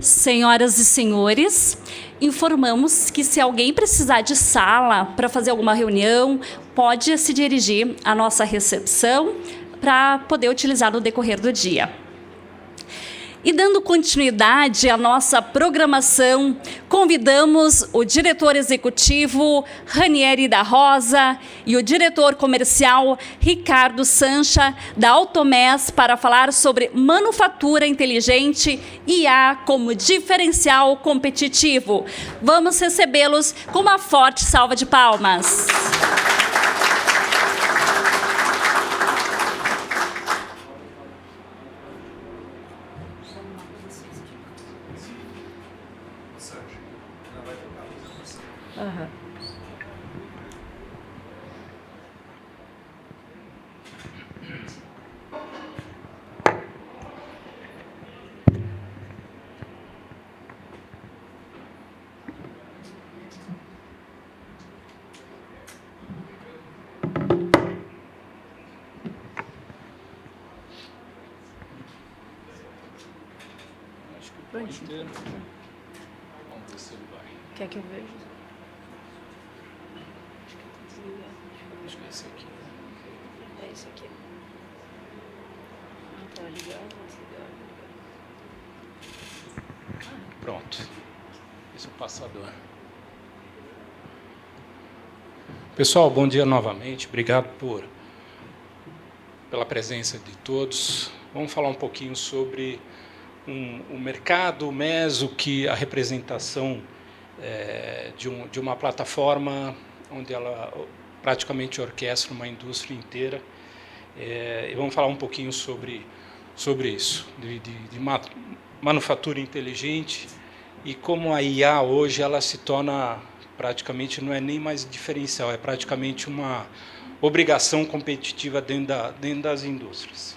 Senhoras e senhores, informamos que se alguém precisar de sala para fazer alguma reunião, pode se dirigir à nossa recepção para poder utilizar no decorrer do dia. E dando continuidade à nossa programação, convidamos o diretor executivo Ranieri da Rosa e o diretor comercial Ricardo Sancha, da Automés, para falar sobre manufatura inteligente e IA como diferencial competitivo. Vamos recebê-los com uma forte salva de palmas. Vamos ver se ele vai. Quer que eu veja? Acho que é esse aqui. É esse aqui. Tá ligado, Pronto. Esse é o passador. Pessoal, bom dia novamente. Obrigado pela presença de todos. Vamos falar um pouquinho sobre o mercado, o MES, o que a representação de uma plataforma onde ela praticamente orquestra uma indústria inteira. E vamos falar um pouquinho sobre isso, de manufatura inteligente e como a IA hoje ela se torna praticamente, não é nem mais diferencial, é praticamente uma obrigação competitiva dentro das indústrias.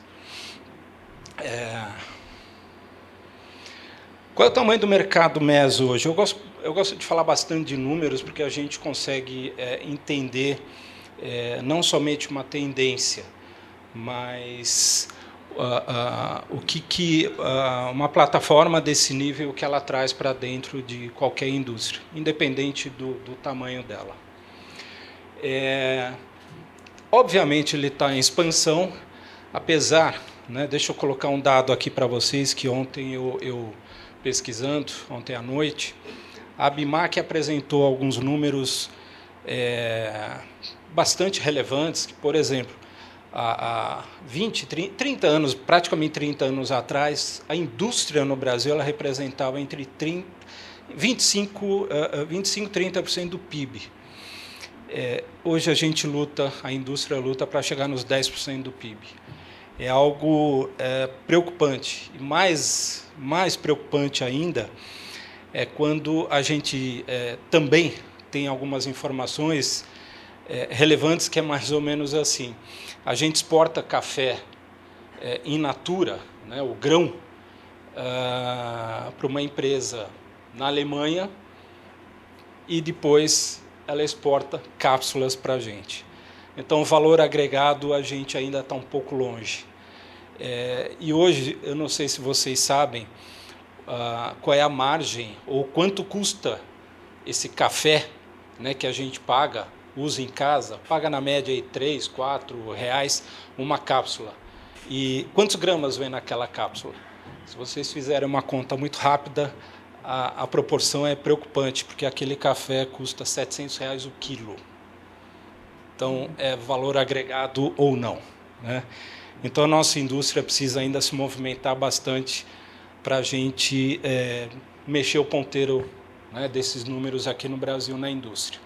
Qual é o tamanho do mercado MES hoje? Eu gosto de falar bastante de números, porque a gente consegue entender não somente uma tendência, mas o que uma plataforma desse nível que ela traz para dentro de qualquer indústria, independente do tamanho dela. Obviamente, ele está em expansão, apesar, né, deixa eu colocar um dado aqui para vocês, que ontem eu pesquisando, ontem à noite, a ABIMAQ apresentou alguns números bastante relevantes, que, por exemplo, há 30 anos, praticamente 30 anos atrás, a indústria no Brasil ela representava entre 25 e 30% do PIB. Hoje a indústria luta para chegar nos 10% do PIB. É algo preocupante. E mais preocupante ainda é quando a gente também tem algumas informações relevantes, que é mais ou menos assim. A gente exporta café in natura, né, o grão, para uma empresa na Alemanha e depois ela exporta cápsulas para a gente. Então, o valor agregado a gente ainda está um pouco longe. E hoje, eu não sei se vocês sabem qual é a margem ou quanto custa esse café, né, que a gente usa em casa, paga na média aí R$3, R$4 uma cápsula. E quantos gramas vem naquela cápsula? Se vocês fizerem uma conta muito rápida, a proporção é preocupante, porque aquele café custa R$700 o quilo. Então, é valor agregado ou não, né? Então, a nossa indústria precisa ainda se movimentar bastante para a gente mexer o ponteiro, né, desses números aqui no Brasil na indústria.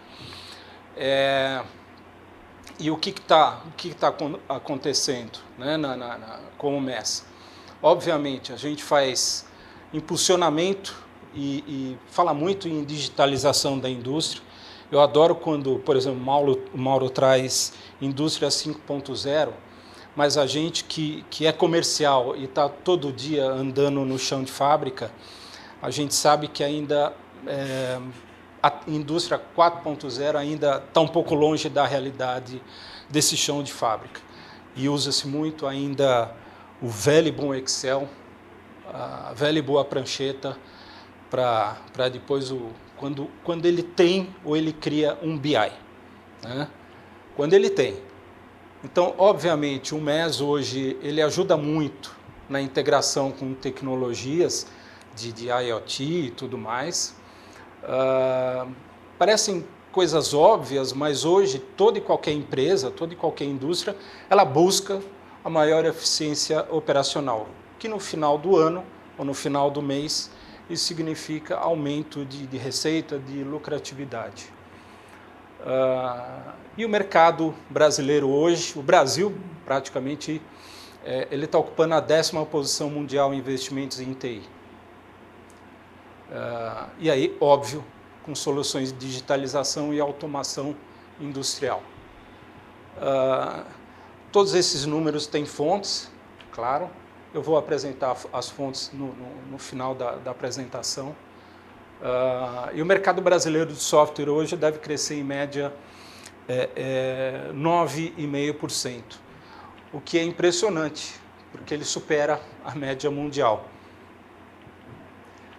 E o que está acontecendo, né, com o MES? Obviamente, a gente faz impulsionamento e fala muito em digitalização da indústria. Eu adoro quando, por exemplo, o Mauro traz indústria 5.0, mas a gente que é comercial e está todo dia andando no chão de fábrica, a gente sabe que ainda a indústria 4.0 ainda está um pouco longe da realidade desse chão de fábrica. E usa-se muito ainda o velho e bom Excel, a velha e boa prancheta, para depois, quando ele tem ou ele cria um BI. Né? Quando ele tem. Então, obviamente, o MES hoje ele ajuda muito na integração com tecnologias de IoT e tudo mais. Parecem coisas óbvias, mas hoje toda e qualquer empresa, toda e qualquer indústria, ela busca a maior eficiência operacional, que no final do ano ou no final do mês, isso significa aumento de receita, de lucratividade. E o mercado brasileiro hoje, o Brasil praticamente, ele está ocupando a 10ª posição mundial em investimentos em TI. E aí, óbvio, com soluções de digitalização e automação industrial. Todos esses números têm fontes, claro. Eu vou apresentar as fontes no final da apresentação. E o mercado brasileiro de software hoje deve crescer em média 9,5%, o que é impressionante, porque ele supera a média mundial.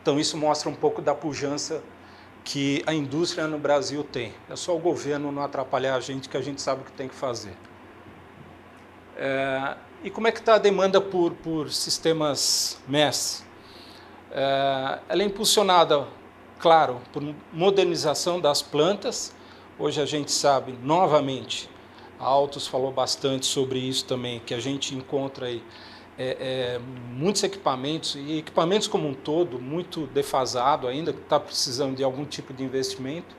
Então isso mostra um pouco da pujança que a indústria no Brasil tem. É só o governo não atrapalhar a gente, que a gente sabe o que tem que fazer. E como é que está a demanda por sistemas MES? Ela é impulsionada, claro, por modernização das plantas. Hoje a gente sabe, novamente, a Altus falou bastante sobre isso também, que a gente encontra aí muitos equipamentos, e equipamentos como um todo, muito defasado ainda, que está precisando de algum tipo de investimento.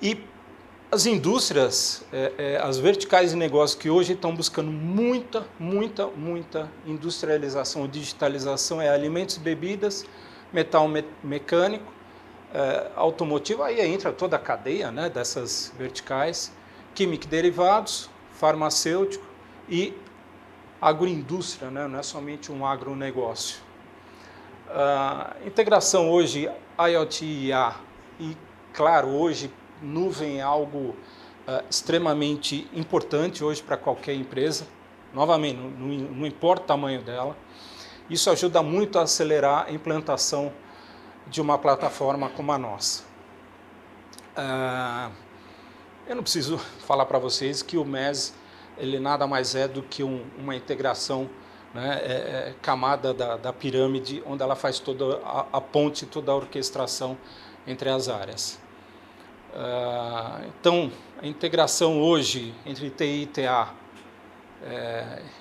E as indústrias, as verticais de negócio que hoje estão buscando muita industrialização, digitalização, alimentos e bebidas, metal mecânico, automotivo, aí entra toda a cadeia, né, dessas verticais, química e derivados, farmacêutico e agroindústria, né, não é somente um agronegócio. Integração hoje, IoT e IA, e claro, hoje nuvem é algo extremamente importante hoje para qualquer empresa, novamente, não importa o tamanho dela. Isso ajuda muito a acelerar a implantação de uma plataforma como a nossa. Eu não preciso falar para vocês que o MES ele nada mais é do que uma integração, né, camada da pirâmide, onde ela faz toda a ponte, toda a orquestração entre as áreas. Então, a integração hoje entre TI e TA,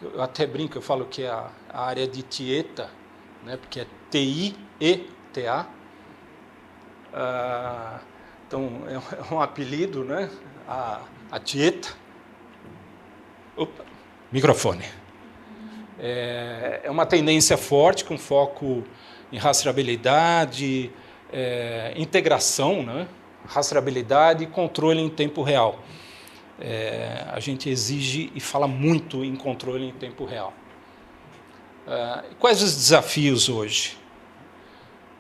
eu até brinco, eu falo que é a área de Tieta, né, porque é TI e TA. Então, é um apelido, né, a Tieta. Opa, microfone. É uma tendência forte, com foco em rastreabilidade, integração, né? Rastreabilidade e controle em tempo real. A gente exige e fala muito em controle em tempo real. Quais os desafios hoje?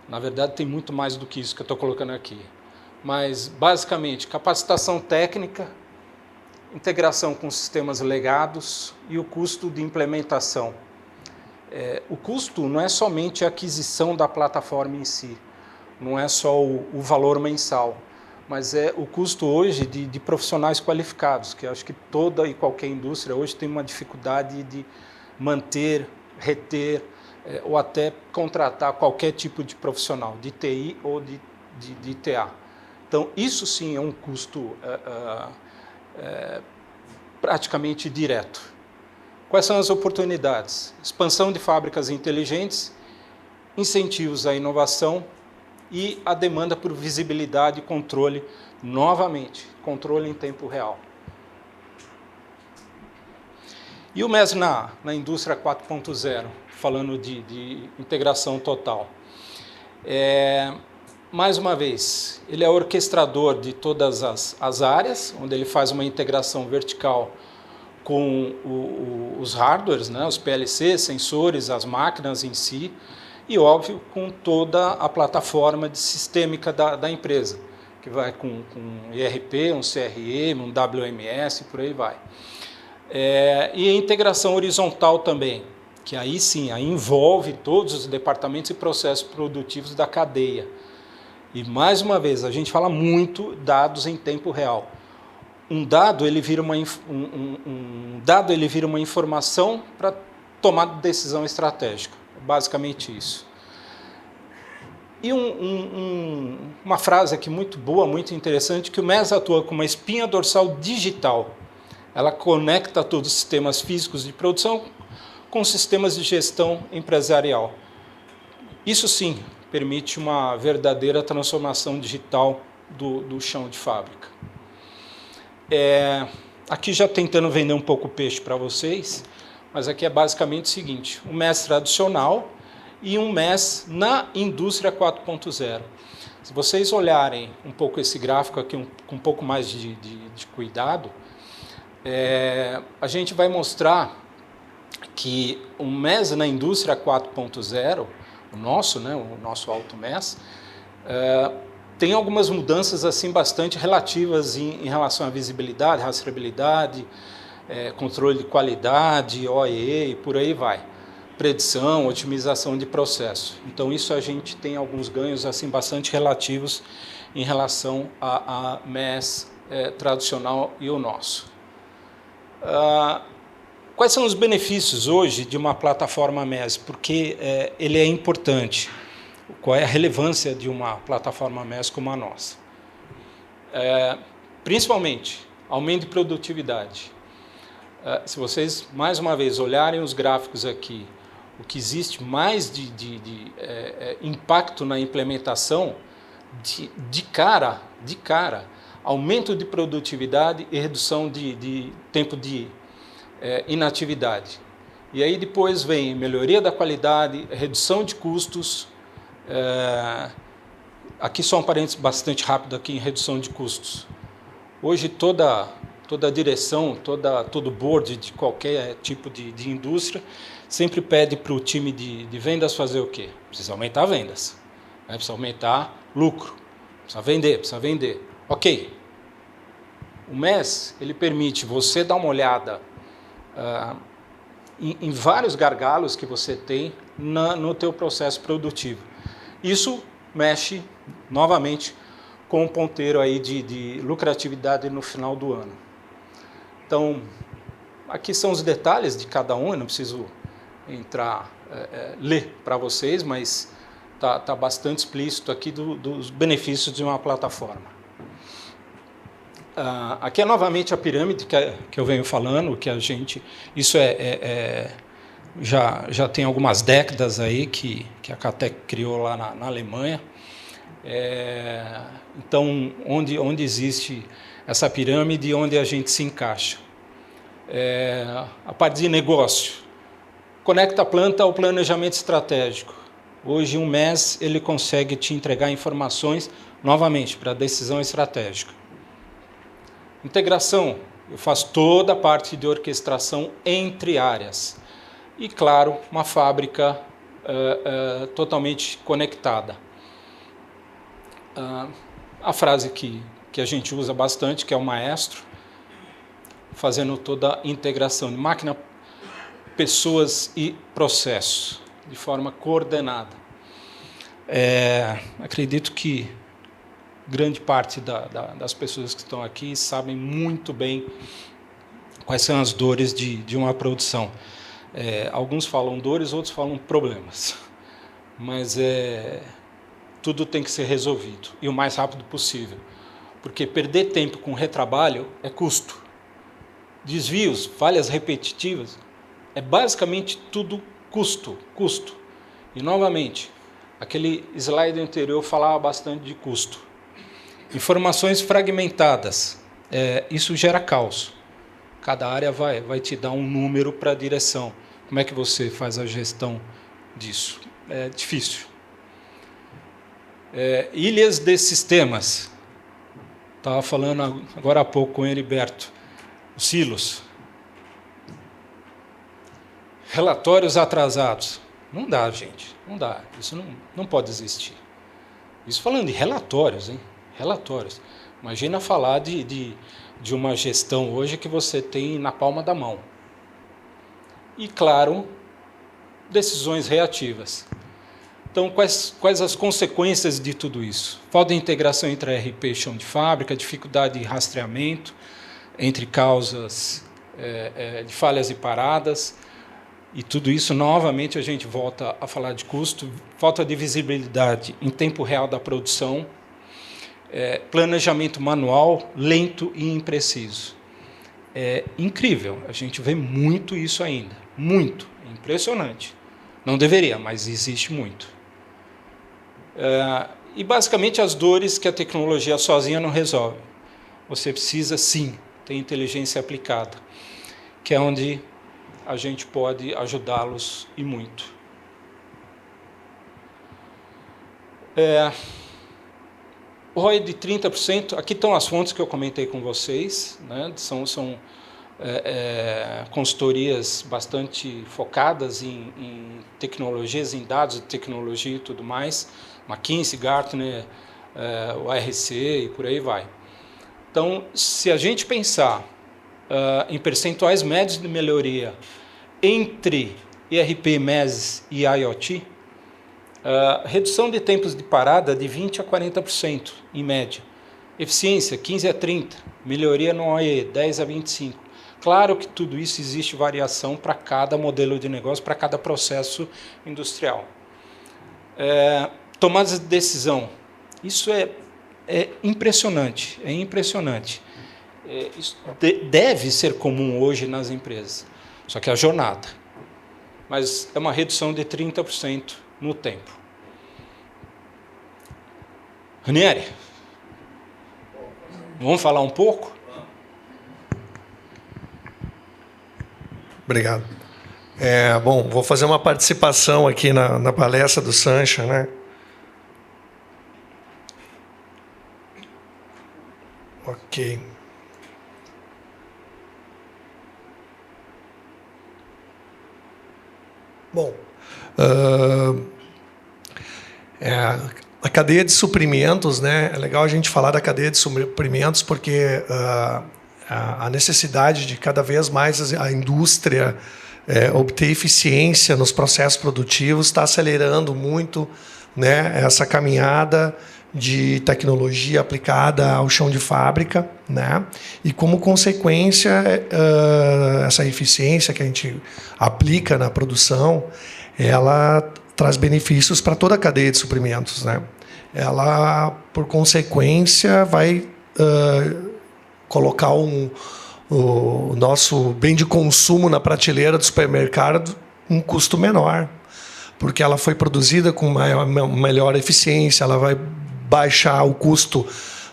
Na verdade, tem muito mais do que isso que eu estou colocando aqui. Mas, basicamente, capacitação técnica, integração com sistemas legados e o custo de implementação. O custo não é somente a aquisição da plataforma em si, não é só o valor mensal, mas é o custo hoje de profissionais qualificados, que eu acho que toda e qualquer indústria hoje tem uma dificuldade de manter, reter ou até contratar qualquer tipo de profissional, de TI ou de TA. Então, isso sim é um custo praticamente direto. Quais são as oportunidades? Expansão de fábricas inteligentes, incentivos à inovação e a demanda por visibilidade e controle, novamente, controle em tempo real. E o MES na indústria 4.0, falando de integração total. Mais uma vez, ele é orquestrador de todas as áreas, onde ele faz uma integração vertical com os hardwares, né, os PLCs, sensores, as máquinas em si, e, óbvio, com toda a plataforma de sistêmica da empresa, que vai com ERP, um CRM, um WMS, por aí vai. E a integração horizontal também, que aí sim, aí envolve todos os departamentos e processos produtivos da cadeia. E, mais uma vez, a gente fala muito dados em tempo real. Um dado ele vira uma informação para tomar decisão estratégica. Basicamente isso. E uma frase aqui muito boa, muito interessante, que o MES atua como uma espinha dorsal digital. Ela conecta todos os sistemas físicos de produção com sistemas de gestão empresarial. Isso sim permite uma verdadeira transformação digital do chão de fábrica. Aqui já tentando vender um pouco o peixe para vocês, mas aqui é basicamente o seguinte, um MES tradicional e um MES na indústria 4.0. Se vocês olharem um pouco esse gráfico aqui com um pouco mais de cuidado, a gente vai mostrar que o MES na indústria 4.0, o nosso Alto MES, tem algumas mudanças assim bastante relativas em relação à visibilidade, rastreabilidade, controle de qualidade, OEE e por aí vai. Predição, otimização de processo. Então isso a gente tem alguns ganhos assim bastante relativos em relação a MES tradicional e o nosso. Quais são os benefícios hoje de uma plataforma MES? Porque ele é importante. Qual é a relevância de uma plataforma MES como a nossa? Principalmente, aumento de produtividade. Se vocês, mais uma vez, olharem os gráficos aqui, o que existe mais de impacto na implementação, de cara, aumento de produtividade e redução de tempo de inatividade. E aí depois vem melhoria da qualidade, redução de custos. Aqui só um parênteses bastante rápido aqui em redução de custos. Hoje toda a direção, todo o board de qualquer tipo de indústria sempre pede para o time de vendas fazer o quê? Precisa aumentar vendas, precisa aumentar lucro, precisa vender. Ok. O MES ele permite você dar uma olhada em vários gargalos que você tem no teu processo produtivo. Isso mexe novamente com um ponteiro aí de lucratividade no final do ano. Então, aqui são os detalhes de cada um, eu não preciso ler para vocês, mas tá bastante explícito aqui dos benefícios de uma plataforma. Aqui é novamente a pirâmide que eu venho falando, que a gente... Isso já tem algumas décadas aí que a Catec criou lá na Alemanha. Então, onde existe essa pirâmide, onde a gente se encaixa. A parte de negócio. Conecta a planta ao planejamento estratégico. Hoje, um MES ele consegue te entregar informações, novamente, para a decisão estratégica. Integração. Eu faço toda a parte de orquestração entre áreas. E, claro, uma fábrica totalmente conectada. A frase que a gente usa bastante, que é o maestro, fazendo toda a integração de máquina, pessoas e processos, de forma coordenada. Acredito que grande parte das pessoas que estão aqui sabem muito bem quais são as dores de uma produção. Alguns falam dores, outros falam problemas. Mas tudo tem que ser resolvido, e o mais rápido possível. Porque perder tempo com retrabalho é custo. Desvios, falhas repetitivas, é basicamente tudo custo. E, novamente, aquele slide anterior falava bastante de custo. Informações fragmentadas, isso gera caos. Cada área vai te dar um número para a direção. Como é que você faz a gestão disso? É difícil. Ilhas de sistemas. Estava falando agora há pouco com o Heriberto. Os silos. Relatórios atrasados. Não dá, gente. Não dá. Isso não pode existir. Isso falando de relatórios, hein? Relatórios. Imagina falar de uma gestão hoje que você tem na palma da mão. E, claro, decisões reativas. Então, quais as consequências de tudo isso? Falta de integração entre ERP e chão de fábrica, dificuldade de rastreamento entre causas de falhas e paradas, e tudo isso, novamente, a gente volta a falar de custo, falta de visibilidade em tempo real da produção, planejamento manual lento e impreciso. É incrível, a gente vê muito isso ainda, muito, impressionante. Não deveria, mas existe muito. E, basicamente, as dores que a tecnologia sozinha não resolve. Você precisa, sim, ter inteligência aplicada, que é onde a gente pode ajudá-los e muito. O ROI de 30%, aqui estão as fontes que eu comentei com vocês, né? São consultorias bastante focadas em tecnologias, em dados de tecnologia e tudo mais, McKinsey, Gartner, o ARC e por aí vai. Então, se a gente pensar em percentuais médios de melhoria entre ERP, MES e IoT, redução de tempos de parada de 20% a 40%, em média. Eficiência, 15% a 30%. Melhoria no OE, 10% a 25%. Claro que tudo isso existe variação para cada modelo de negócio, para cada processo industrial. Tomadas de decisão. Isso é impressionante, é impressionante. Isso deve ser comum hoje nas empresas, só que é a jornada. Mas é uma redução de 30% no tempo. Ranieri, vamos falar um pouco? Obrigado. Bom, vou fazer uma participação aqui na palestra do Sancha, né? Ok. Bom, a cadeia de suprimentos, né? É legal a gente falar da cadeia de suprimentos porque a necessidade de cada vez mais a indústria obter eficiência nos processos produtivos está acelerando muito, né, essa caminhada de tecnologia aplicada ao chão de fábrica, né? E como consequência, essa eficiência que a gente aplica na produção, ela traz benefícios para toda a cadeia de suprimentos, né? Ela, por consequência, vai colocar o nosso bem de consumo na prateleira do supermercado um custo menor, porque ela foi produzida com uma melhor eficiência, ela vai baixar o custo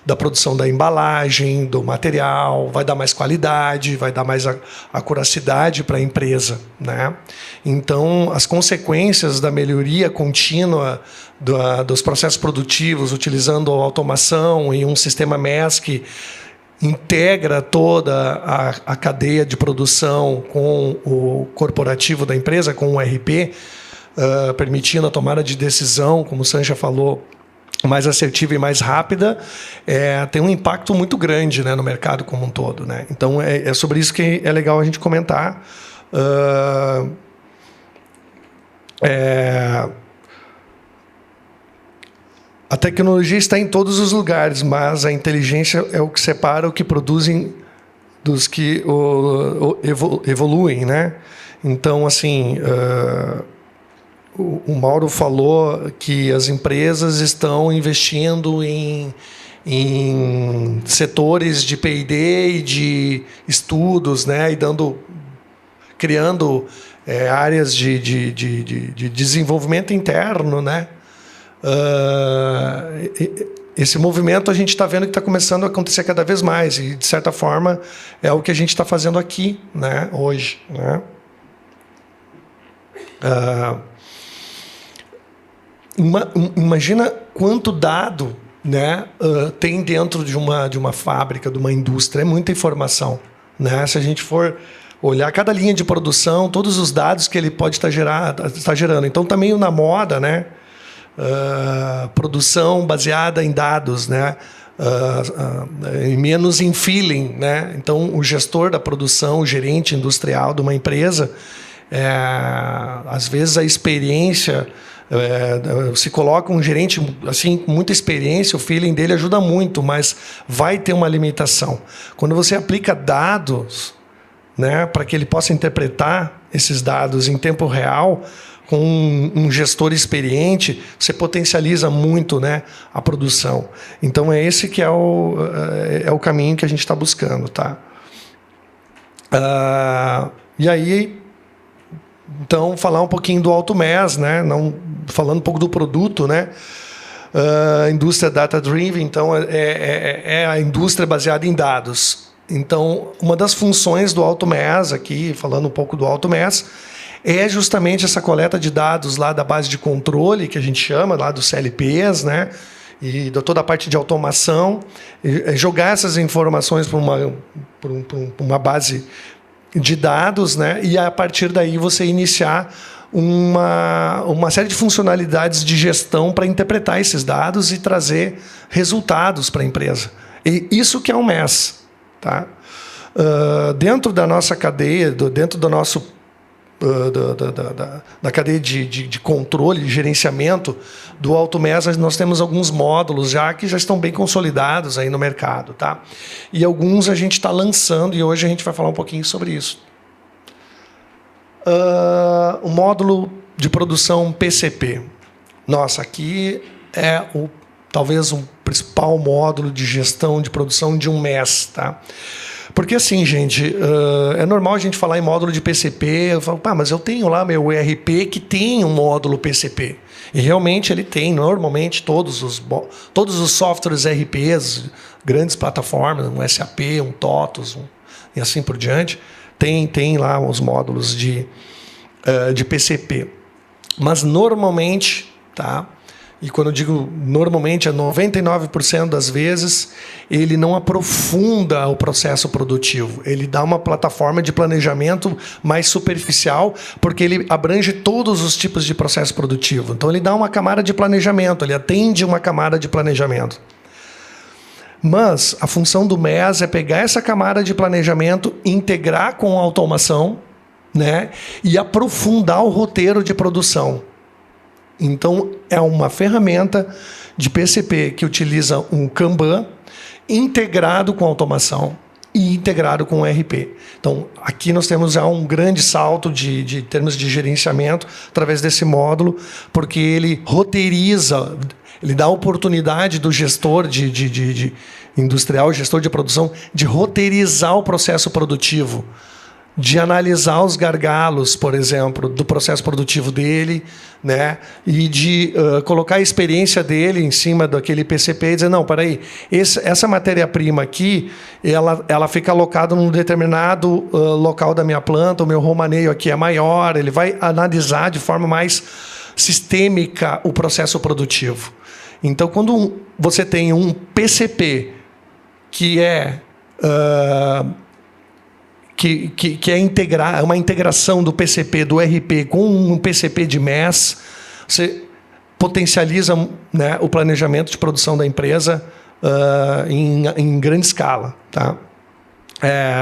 da produção da embalagem, do material, vai dar mais qualidade, vai dar mais acuracidade para a empresa, né? Então, as consequências da melhoria contínua dos processos produtivos, utilizando a automação e um sistema MES que integra toda a cadeia de produção com o corporativo da empresa, com o ERP, permitindo a tomada de decisão, como o Sancha falou, mais assertiva e mais rápida, tem um impacto muito grande, né, no mercado como um todo, né? Então, é sobre isso que é legal a gente comentar. A tecnologia está em todos os lugares, mas a inteligência é o que separa o que produzem dos que evoluem, né? Então, assim, o Mauro falou que as empresas estão investindo em setores de P&D e de estudos, né? E criando áreas de desenvolvimento interno, né? Esse movimento a gente está vendo que está começando a acontecer cada vez mais e, de certa forma, é o que a gente está fazendo aqui, né, hoje, né? Imagina quanto dado, né, tem dentro de uma fábrica, de uma indústria. É muita informação, né? Se a gente for olhar cada linha de produção, todos os dados que ele pode estar gerando. Então, está meio na moda, né? Produção baseada em dados, né? E menos em feeling, né? Então, o gestor da produção, o gerente industrial de uma empresa, Às vezes a experiência, se coloca um gerente assim com muita experiência, o feeling dele ajuda muito, mas vai ter uma limitação. Quando você aplica dados, né, para que ele possa interpretar esses dados em tempo real, com um gestor experiente, você potencializa muito, né, a produção. Então, é esse que é o caminho que a gente está buscando. Tá? E aí, então, falar um pouquinho do AutoMass, né, falando um pouco do produto, né, indústria data-driven, então, é a indústria baseada em dados. Então, uma das funções do AutoMass, aqui, falando um pouco do AutoMass, é justamente essa coleta de dados lá da base de controle, que a gente chama, lá dos CLPs, né? E toda a parte de automação, jogar essas informações para uma base de dados, né? E a partir daí você iniciar uma série de funcionalidades de gestão para interpretar esses dados e trazer resultados para a empresa. E isso que é o MES. Tá? Dentro da nossa cadeia, dentro do nosso da cadeia de controle, de gerenciamento do AutoMass, nós temos alguns módulos que já estão bem consolidados aí no mercado. Tá? E alguns a gente está lançando e hoje a gente vai falar um pouquinho sobre isso. O módulo de produção PCP. Nossa, aqui é talvez um principal módulo de gestão de produção de um MES. Tá? Porque assim, gente, é normal a gente falar em módulo de PCP, eu falo, mas eu tenho lá meu ERP que tem um módulo PCP. E realmente ele tem, normalmente, todos os softwares ERPs, grandes plataformas, um SAP, um TOTOS, e assim por diante, tem lá os módulos de PCP. Mas normalmente, tá? E quando eu digo normalmente, 99% das vezes, ele não aprofunda o processo produtivo. Ele dá uma plataforma de planejamento mais superficial, porque ele abrange todos os tipos de processo produtivo. Então, ele dá uma camada de planejamento, ele atende uma camada de planejamento. Mas a função do MES é pegar essa camada de planejamento, integrar com a automação, né, e aprofundar o roteiro de produção. Então, é uma ferramenta de PCP que utiliza um Kanban integrado com automação e integrado com o ERP. Então, aqui nós temos já um grande salto de termos de gerenciamento através desse módulo, porque ele roteiriza, ele dá a oportunidade do gestor de industrial, gestor de produção, de roteirizar o processo produtivo, de analisar os gargalos, por exemplo, do processo produtivo dele, né? E de colocar a experiência dele em cima daquele PCP e dizer, não, peraí, essa matéria-prima aqui, ela fica alocada num determinado local da minha planta, o meu romaneio aqui é maior, ele vai analisar de forma mais sistêmica o processo produtivo. Então, quando você tem um PCP que é... que é uma integração do PCP, do RP, com um PCP de MES, você potencializa, né, o planejamento de produção da empresa em grande escala. Tá?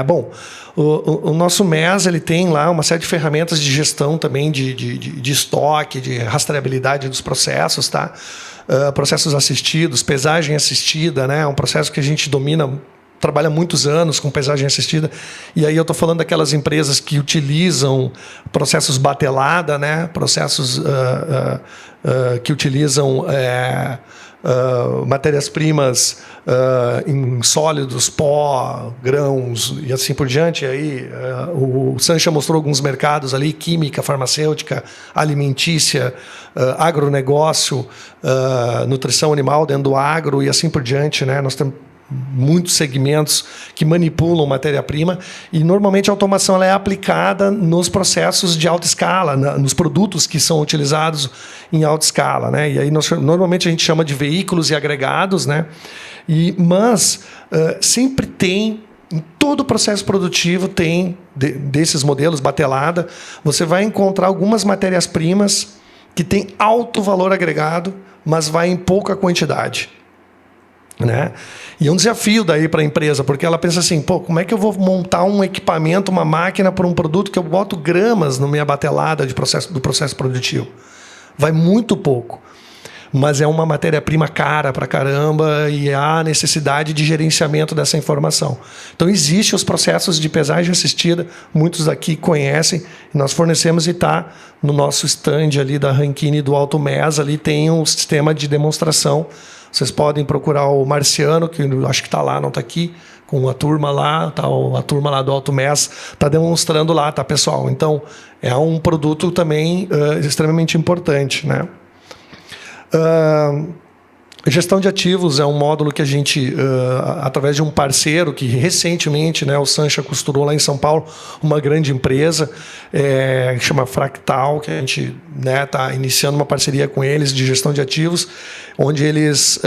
Bom, o nosso MES ele tem lá uma série de ferramentas de gestão também de estoque, de rastreabilidade dos processos, tá? Processos assistidos, pesagem assistida, né? Um processo que a gente trabalha muitos anos com pesagem assistida, e aí eu estou falando daquelas empresas que utilizam processos batelada, né? Processos que utilizam matérias-primas em sólidos, pó, grãos e assim por diante. E aí, o Sancha mostrou alguns mercados ali, química, farmacêutica, alimentícia, agronegócio, nutrição animal dentro do agro e assim por diante, né? Nós temos muitos segmentos que manipulam matéria-prima e normalmente a automação ela é aplicada nos processos de alta escala, nos produtos que são utilizados em alta escala, né? E aí normalmente a gente chama de veículos e agregados, né? Mas sempre tem, em todo o processo produtivo tem desses modelos batelada, você vai encontrar algumas matérias-primas que têm alto valor agregado, mas vai em pouca quantidade. né? E é um desafio daí para a empresa, porque ela pensa assim, pô, como é que eu vou montar um equipamento, uma máquina para um produto que eu boto gramas na minha batelada do processo produtivo? Vai muito pouco. Mas é uma matéria-prima cara pra caramba e há necessidade de gerenciamento dessa informação. Então, existem os processos de pesagem assistida, muitos aqui conhecem, nós fornecemos e está no nosso stand ali da Rankine do AutoMES, ali tem um sistema de demonstração. Vocês podem procurar o Marciano, que eu acho que está lá, não está aqui, com a turma lá, tá, a turma lá do AutoMES está demonstrando lá, tá, pessoal? Então, é um produto também extremamente importante, né? Gestão de ativos é um módulo que a gente, através de um parceiro que recentemente, né, o Sancha costurou lá em São Paulo, uma grande empresa que chama Fractal, que a gente está iniciando uma parceria com eles de gestão de ativos, onde eles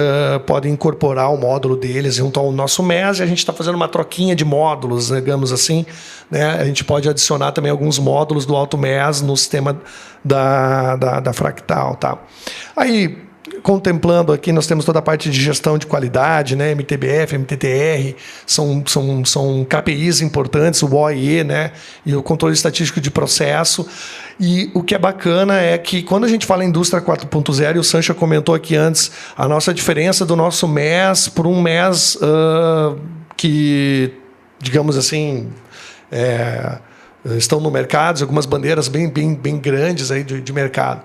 podem incorporar o módulo deles junto ao nosso MES, e a gente está fazendo uma troquinha de módulos, digamos assim, né? A gente pode adicionar também alguns módulos do AutoMES no sistema da Fractal. Tá? Aí, contemplando aqui, nós temos toda a parte de gestão de qualidade, né? MTBF, MTTR, são KPIs importantes, o OIE, né? E o controle estatístico de processo. E o que é bacana é que quando a gente fala em indústria 4.0, e o Sancha comentou aqui antes, a nossa diferença do nosso MES por um MES que, digamos assim, estão no mercado, algumas bandeiras bem grandes aí de mercado,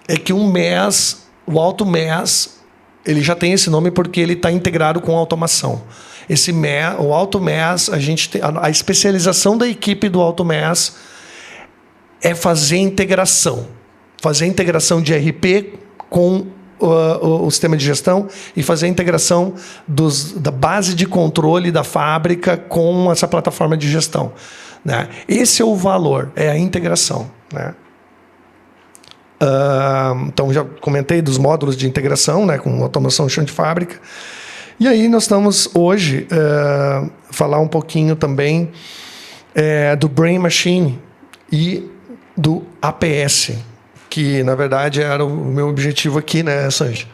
é que um MES, o AutoMES, ele já tem esse nome porque ele está integrado com automação. O AutoMES, a especialização da equipe do AutoMES é fazer integração de RP com o sistema de gestão e fazer a integração da base de controle da fábrica com essa plataforma de gestão, né? Esse é o valor, é a integração, né? Então, já comentei dos módulos de integração, né, com automação de chão de fábrica. E aí nós estamos hoje falar um pouquinho também do Brain Machine e do APS, que, na verdade, era o meu objetivo aqui, né, Sancha?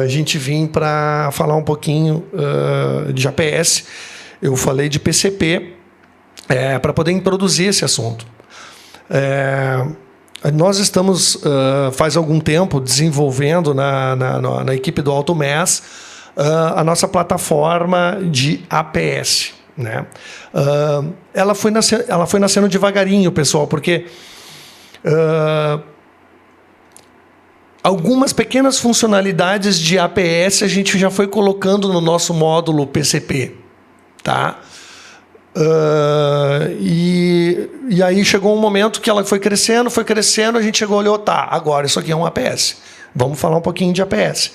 A gente vim para falar um pouquinho de APS. Eu falei de PCP para poder introduzir esse assunto. Nós estamos, faz algum tempo, desenvolvendo na equipe do AutoMES a nossa plataforma de APS, né? Ela foi nascendo devagarinho, pessoal, porque algumas pequenas funcionalidades de APS a gente já foi colocando no nosso módulo PCP, tá? E aí chegou um momento que ela foi crescendo, a gente chegou e olhou, tá, agora isso aqui é um APS. Vamos falar um pouquinho de APS.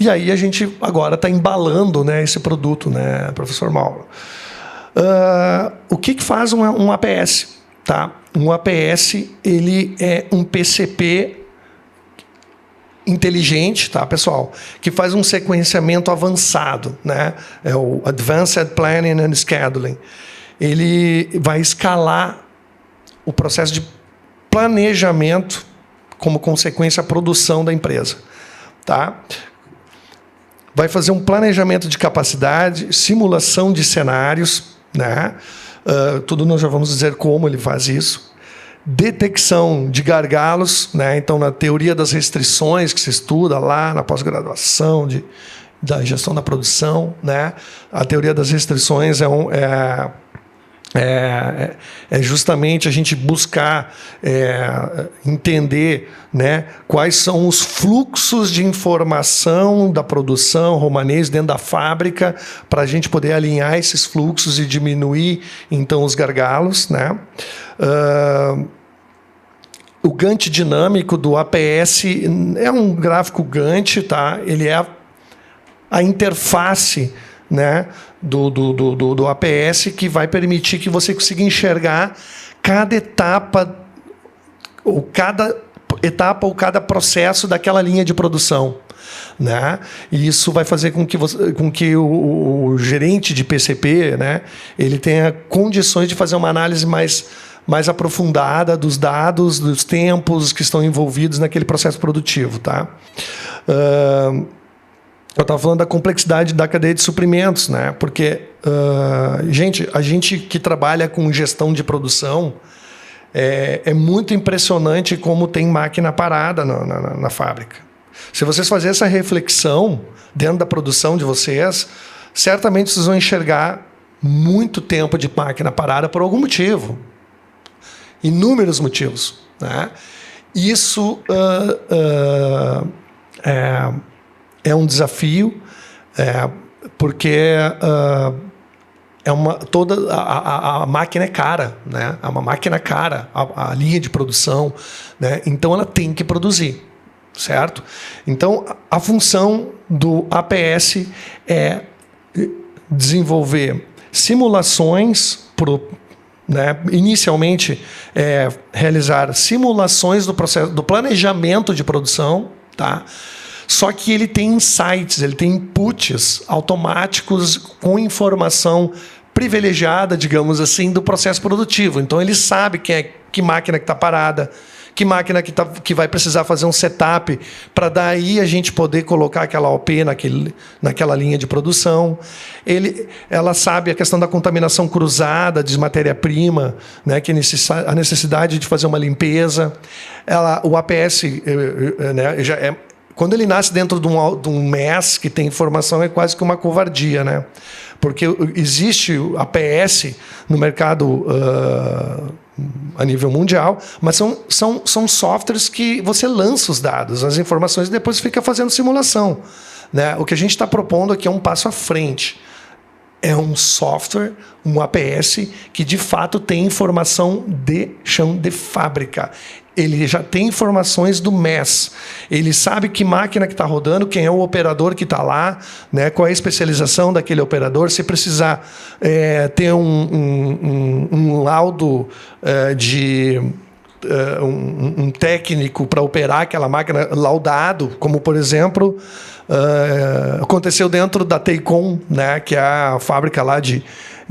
E aí a gente agora está embalando, né, esse produto, né, professor Mauro? O que faz um APS? Tá? Um APS, ele é um PCP inteligente, tá, pessoal? Que faz um sequenciamento avançado, né? É o Advanced Planning and Scheduling. Ele vai escalar o processo de planejamento como consequência à produção da empresa, tá? Vai fazer um planejamento de capacidade, simulação de cenários, né? Tudo nós já vamos dizer como ele faz isso. Detecção de gargalos, né? Então, na teoria das restrições que se estuda lá na pós-graduação da gestão da produção, né? A teoria das restrições é justamente a gente buscar entender, né, quais são os fluxos de informação da produção romanês dentro da fábrica para a gente poder alinhar esses fluxos e diminuir, então, os gargalos, né? O Gantt dinâmico do APS é um gráfico Gantt, tá? Ele é a interface, né, do APS, que vai permitir que você consiga enxergar cada etapa ou cada processo daquela linha de produção, né? E isso vai fazer com que o gerente de PCP, né, ele tenha condições de fazer uma análise mais aprofundada dos dados, dos tempos que estão envolvidos naquele processo produtivo, tá? Eu estava falando da complexidade da cadeia de suprimentos, né? Porque, gente, a gente que trabalha com gestão de produção, é muito impressionante como tem máquina parada na fábrica. Se vocês fazerem essa reflexão dentro da produção de vocês, certamente vocês vão enxergar muito tempo de máquina parada por algum motivo. Inúmeros motivos, né? Isso é um desafio, porque toda a máquina é cara, né? É uma máquina cara, a linha de produção, né? Então ela tem que produzir, certo? Então a função do APS é desenvolver simulações né? Inicialmente, realizar simulações do processo do planejamento de produção, tá? Só que ele tem insights, ele tem inputs automáticos com informação privilegiada, digamos assim, do processo produtivo. Então ele sabe que máquina que está parada, que máquina que vai precisar fazer um setup para daí a gente poder colocar aquela OP naquela linha de produção. Ela sabe a questão da contaminação cruzada de matéria-prima, né, que a necessidade de fazer uma limpeza. O APS, né, quando ele nasce dentro de um MES que tem informação, é quase que uma covardia, né? Porque existe o APS no mercado a nível mundial, mas são softwares que você lança os dados, as informações, e depois fica fazendo simulação, né? O que a gente está propondo aqui é um passo à frente. É um software, um APS, que de fato tem informação de chão de fábrica. Ele já tem informações do MES. Ele sabe que máquina que está rodando, quem é o operador que está lá, né, qual é a especialização daquele operador. Se precisar ter um laudo de um técnico para operar aquela máquina laudado, como, por exemplo, aconteceu dentro da Teicom, né, que é a fábrica lá de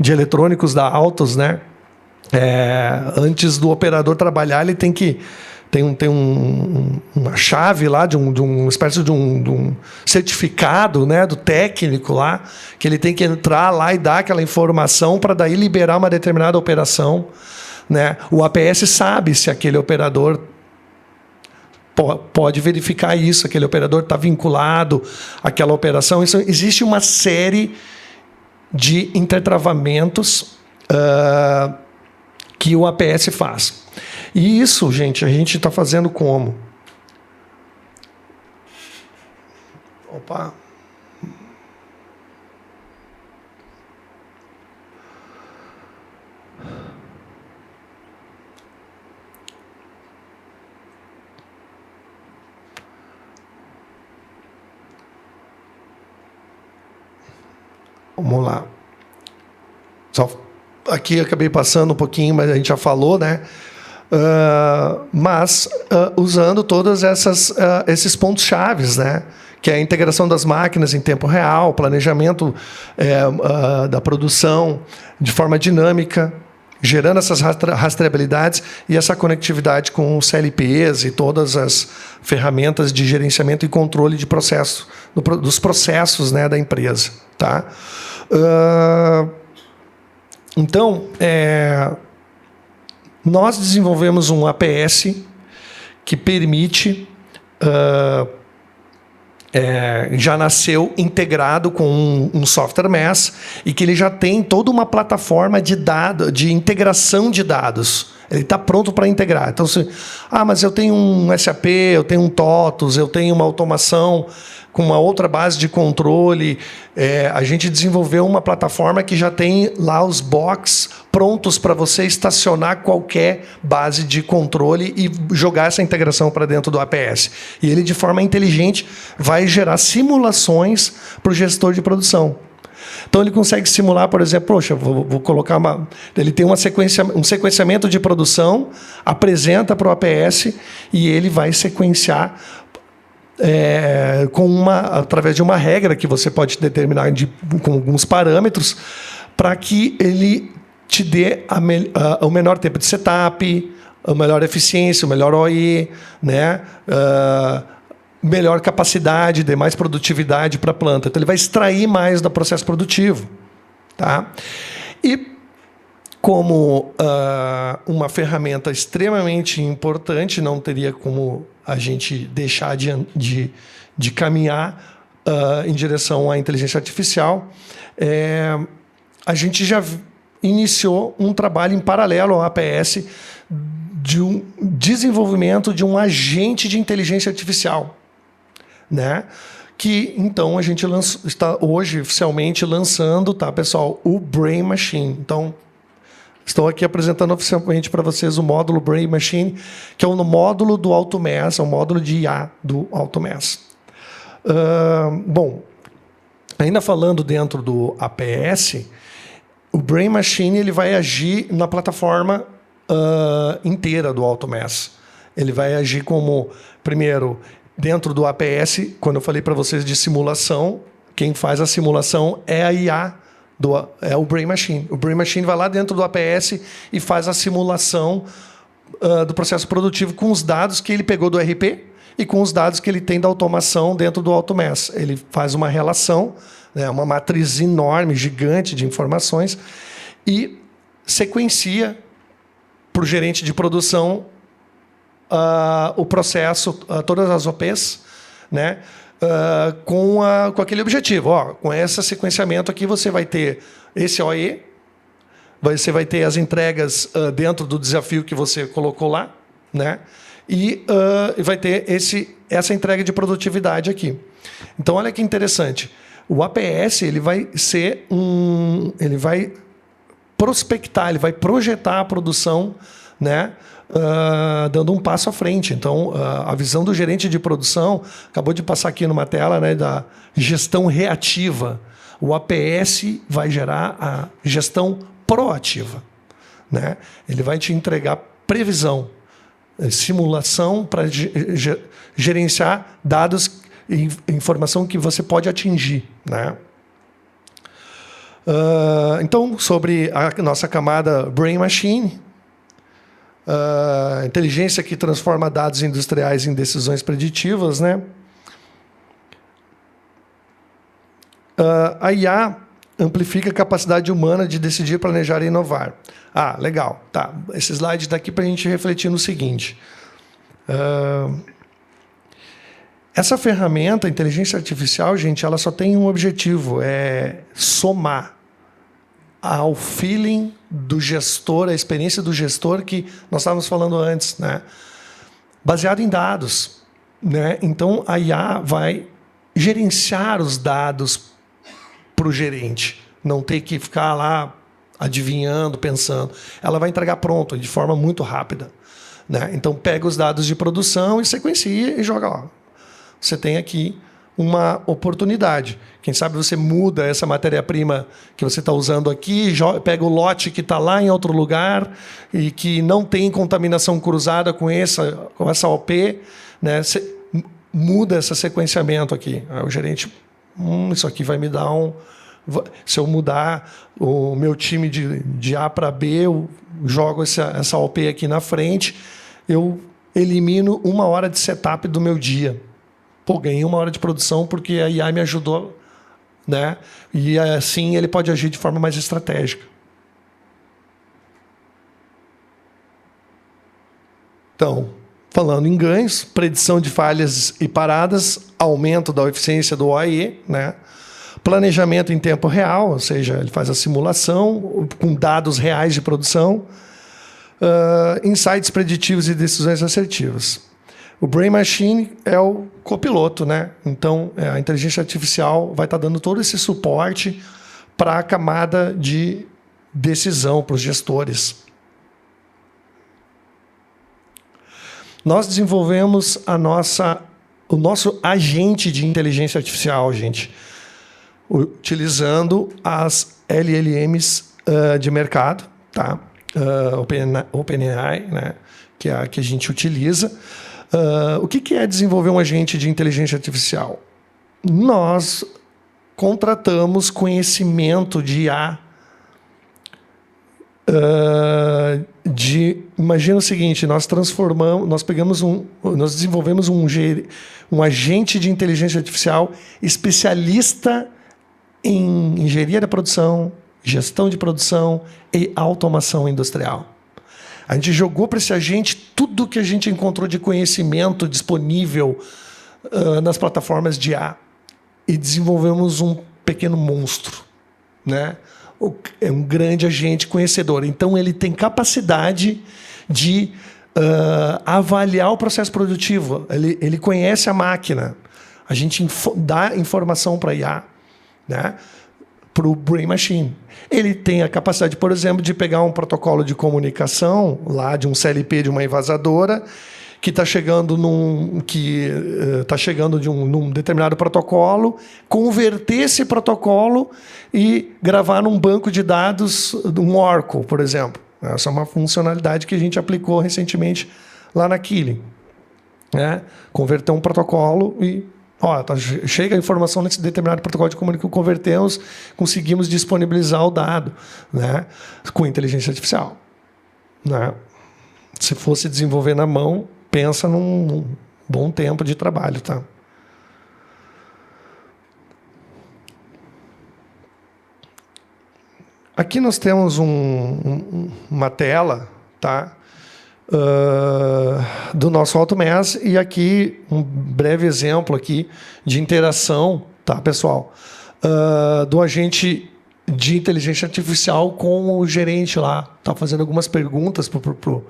eletrônicos da Autos, né? Antes do operador trabalhar, ele tem uma chave lá de uma espécie de um certificado, né, do técnico lá, que ele tem que entrar lá e dar aquela informação para daí liberar uma determinada operação, né? O APS sabe se aquele operador pode verificar isso, aquele operador está vinculado àquela operação. Isso, existe uma série de intertravamentos que o APS faz. E isso, gente, a gente está fazendo como? Opa! Vamos lá. Só aqui acabei passando um pouquinho, mas a gente já falou, né? Mas usando todos esses pontos chaves, né? Que é a integração das máquinas em tempo real, planejamento da produção de forma dinâmica, gerando essas rastreabilidades e essa conectividade com os CLPs e todas as ferramentas de gerenciamento e controle de processo, dos processos, né, da empresa, tá? Então, nós desenvolvemos um APS que permite, já nasceu integrado com um software MES e que ele já tem toda uma plataforma de integração de dados. Ele está pronto para integrar. Então, mas eu tenho um SAP, eu tenho um TOTOS, eu tenho uma automação com uma outra base de controle. A gente desenvolveu uma plataforma que já tem lá os box prontos para você estacionar qualquer base de controle e jogar essa integração para dentro do APS. E ele, de forma inteligente, vai gerar simulações para o gestor de produção. Então ele consegue simular, por exemplo, vou colocar ele tem um sequenciamento de produção, apresenta para o APS e ele vai sequenciar através de uma regra que você pode determinar com alguns parâmetros para que ele te dê o menor tempo de setup, a melhor eficiência, o melhor OE, né? melhor capacidade, dê mais produtividade para a planta. Então, ele vai extrair mais do processo produtivo. Tá? E como uma ferramenta extremamente importante, não teria como a gente deixar de caminhar em direção à inteligência artificial, a gente já iniciou um trabalho em paralelo ao APS de um desenvolvimento de um agente de inteligência artificial, né? Que então a gente está hoje oficialmente lançando, tá, pessoal, o Brain Machine. Então, estou aqui apresentando oficialmente para vocês o módulo Brain Machine, que é um módulo do AutoMass, é um módulo de IA do AutoMass. Bom, ainda falando dentro do APS, o Brain Machine ele vai agir na plataforma inteira do AutoMass. Ele vai agir como, primeiro, dentro do APS, quando eu falei para vocês de simulação, quem faz a simulação é a IA, é o Brain Machine. O Brain Machine vai lá dentro do APS e faz a simulação do processo produtivo com os dados que ele pegou do RP e com os dados que ele tem da automação dentro do AutoMass. Ele faz uma relação, né, uma matriz enorme, gigante de informações e sequencia para o gerente de produção o processo, todas as OPs, né, com aquele objetivo. Com esse sequenciamento aqui, você vai ter esse OE, você vai ter as entregas dentro do desafio que você colocou lá, né, e vai ter essa entrega de produtividade aqui. Então, olha que interessante. O APS ele vai prospectar, ele vai projetar a produção, né, dando um passo à frente. Então, a visão do gerente de produção acabou de passar aqui numa tela, né, da gestão reativa. O APS vai gerar a gestão proativa, né? Ele vai te entregar previsão, simulação para gerenciar dados e informação que você pode atingir, né? Então, sobre a nossa camada Brain Machine, inteligência que transforma dados industriais em decisões preditivas, né? A IA amplifica a capacidade humana de decidir, planejar e inovar. Legal. Tá. Esse slide daqui para a gente refletir no seguinte. Essa ferramenta, a inteligência artificial, gente, ela só tem um objetivo, é somar ao feeling do gestor, a experiência do gestor que nós estávamos falando antes, né? Baseado em dados, né? Então, a IA vai gerenciar os dados para o gerente, não ter que ficar lá adivinhando, pensando. Ela vai entregar pronto, de forma muito rápida, né? Então, pega os dados de produção e sequencia e joga lá. Você tem aqui uma oportunidade. Quem sabe você muda essa matéria-prima que você está usando aqui, pega o lote que está lá em outro lugar e que não tem contaminação cruzada com essa OP, né? Você muda esse sequenciamento aqui. Aí o gerente, isso aqui vai me dar um... Se eu mudar o meu time de A para B, eu jogo essa OP aqui na frente, eu elimino 1 hora de setup do meu dia. Ganhei 1 hora de produção porque a IA me ajudou, né? E assim ele pode agir de forma mais estratégica. Então, falando em ganhos, predição de falhas e paradas, aumento da eficiência do OAE, né? Planejamento em tempo real, ou seja, ele faz a simulação com dados reais de produção, insights preditivos e decisões assertivas. O Brain Machine é o copiloto, né? Então, a inteligência artificial vai estar dando todo esse suporte para a camada de decisão, para os gestores. Nós desenvolvemos o nosso agente de inteligência artificial, gente, utilizando as LLMs de mercado, tá? OpenAI, né? Que é a que a gente utiliza. O que é desenvolver um agente de inteligência artificial? Nós contratamos conhecimento de IA Imagina o seguinte, nós desenvolvemos um agente de inteligência artificial especialista em engenharia da produção, gestão de produção e automação industrial. A gente jogou para esse agente tudo que a gente encontrou de conhecimento disponível nas plataformas de IA e desenvolvemos um pequeno monstro, né? É um grande agente conhecedor. Então, ele tem capacidade de avaliar o processo produtivo. Ele conhece a máquina. A gente dá informação para a IA, né? Para o Brain Machine. Ele tem a capacidade, por exemplo, de pegar um protocolo de comunicação lá de um CLP de uma envasadora que está chegando num determinado protocolo, converter esse protocolo e gravar num banco de dados, um Oracle, por exemplo. Essa é uma funcionalidade que a gente aplicou recentemente lá na Killing, né? Converter um protocolo e chega a informação nesse determinado protocolo de comunicação, convertemos, conseguimos disponibilizar o dado, né? Com inteligência artificial, né? Se fosse desenvolver na mão, pensa num bom tempo de trabalho, tá? Aqui nós temos uma tela, tá? Do nosso AutoMass, e aqui um breve exemplo aqui de interação, tá, pessoal? Do agente de inteligência artificial com o gerente lá. Tá fazendo algumas perguntas pro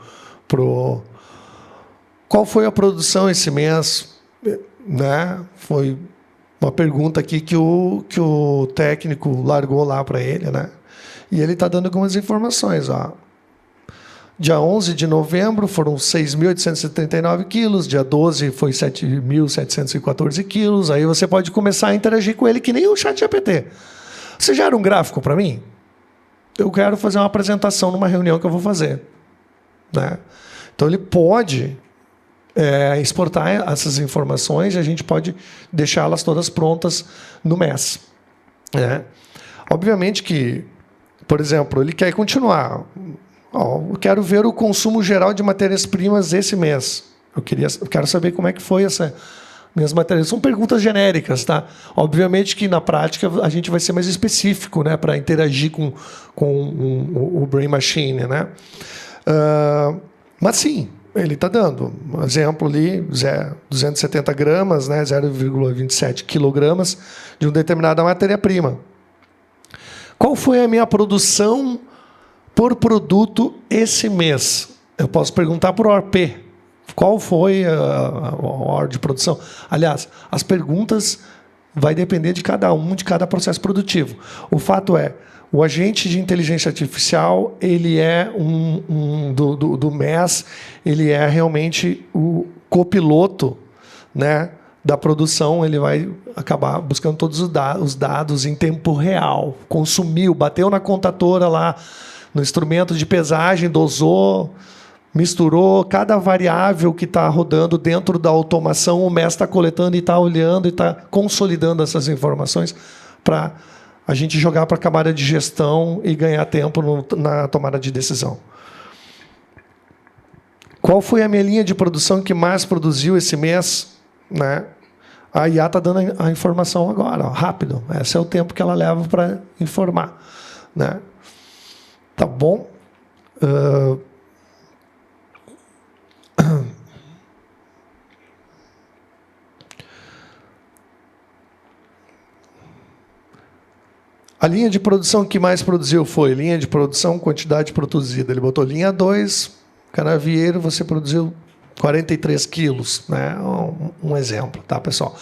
qual foi a produção esse mês, né? Foi uma pergunta aqui que o técnico largou lá para ele, né? E ele está dando algumas informações, ó. Dia 11 de novembro foram 6.839 quilos, dia 12 foi 7.714 quilos. Aí você pode começar a interagir com ele que nem o ChatGPT. Você gera um gráfico para mim? Eu quero fazer uma apresentação numa reunião que eu vou fazer, né? Então ele pode exportar essas informações e a gente pode deixá-las todas prontas no MES, né? Obviamente que, por exemplo, ele quer continuar. Eu quero ver o consumo geral de matérias-primas esse mês. Eu quero saber como é que foi essa minhas matérias. São perguntas genéricas, tá? Obviamente que na prática a gente vai ser mais específico, né, para interagir com o Brain Machine, né? Mas sim, ele está dando um exemplo ali, 270 gramas, né, 0,27 quilogramas de uma determinada matéria-prima. Qual foi a minha produção por produto esse mês? Eu posso perguntar por ORP. Qual foi a ordem de produção? Aliás, as perguntas vai depender de cada processo produtivo. O fato é, o agente de inteligência artificial, ele é do MES, ele é realmente o copiloto, né, da produção. Ele vai acabar buscando todos os dados em tempo real. Consumiu, bateu na contatora lá, no instrumento de pesagem, dosou, misturou, cada variável que está rodando dentro da automação, o MES está coletando e está olhando e está consolidando essas informações para a gente jogar para a camada de gestão e ganhar tempo na tomada de decisão. Qual foi a minha linha de produção que mais produziu esse mês, né? A IA está dando a informação agora, ó, rápido. Esse é o tempo que ela leva para informar, né? Tá bom? A linha de produção que mais produziu foi linha de produção, quantidade produzida. Ele botou linha 2, canavieiro, você produziu 43 quilos, né? Um exemplo, tá, pessoal?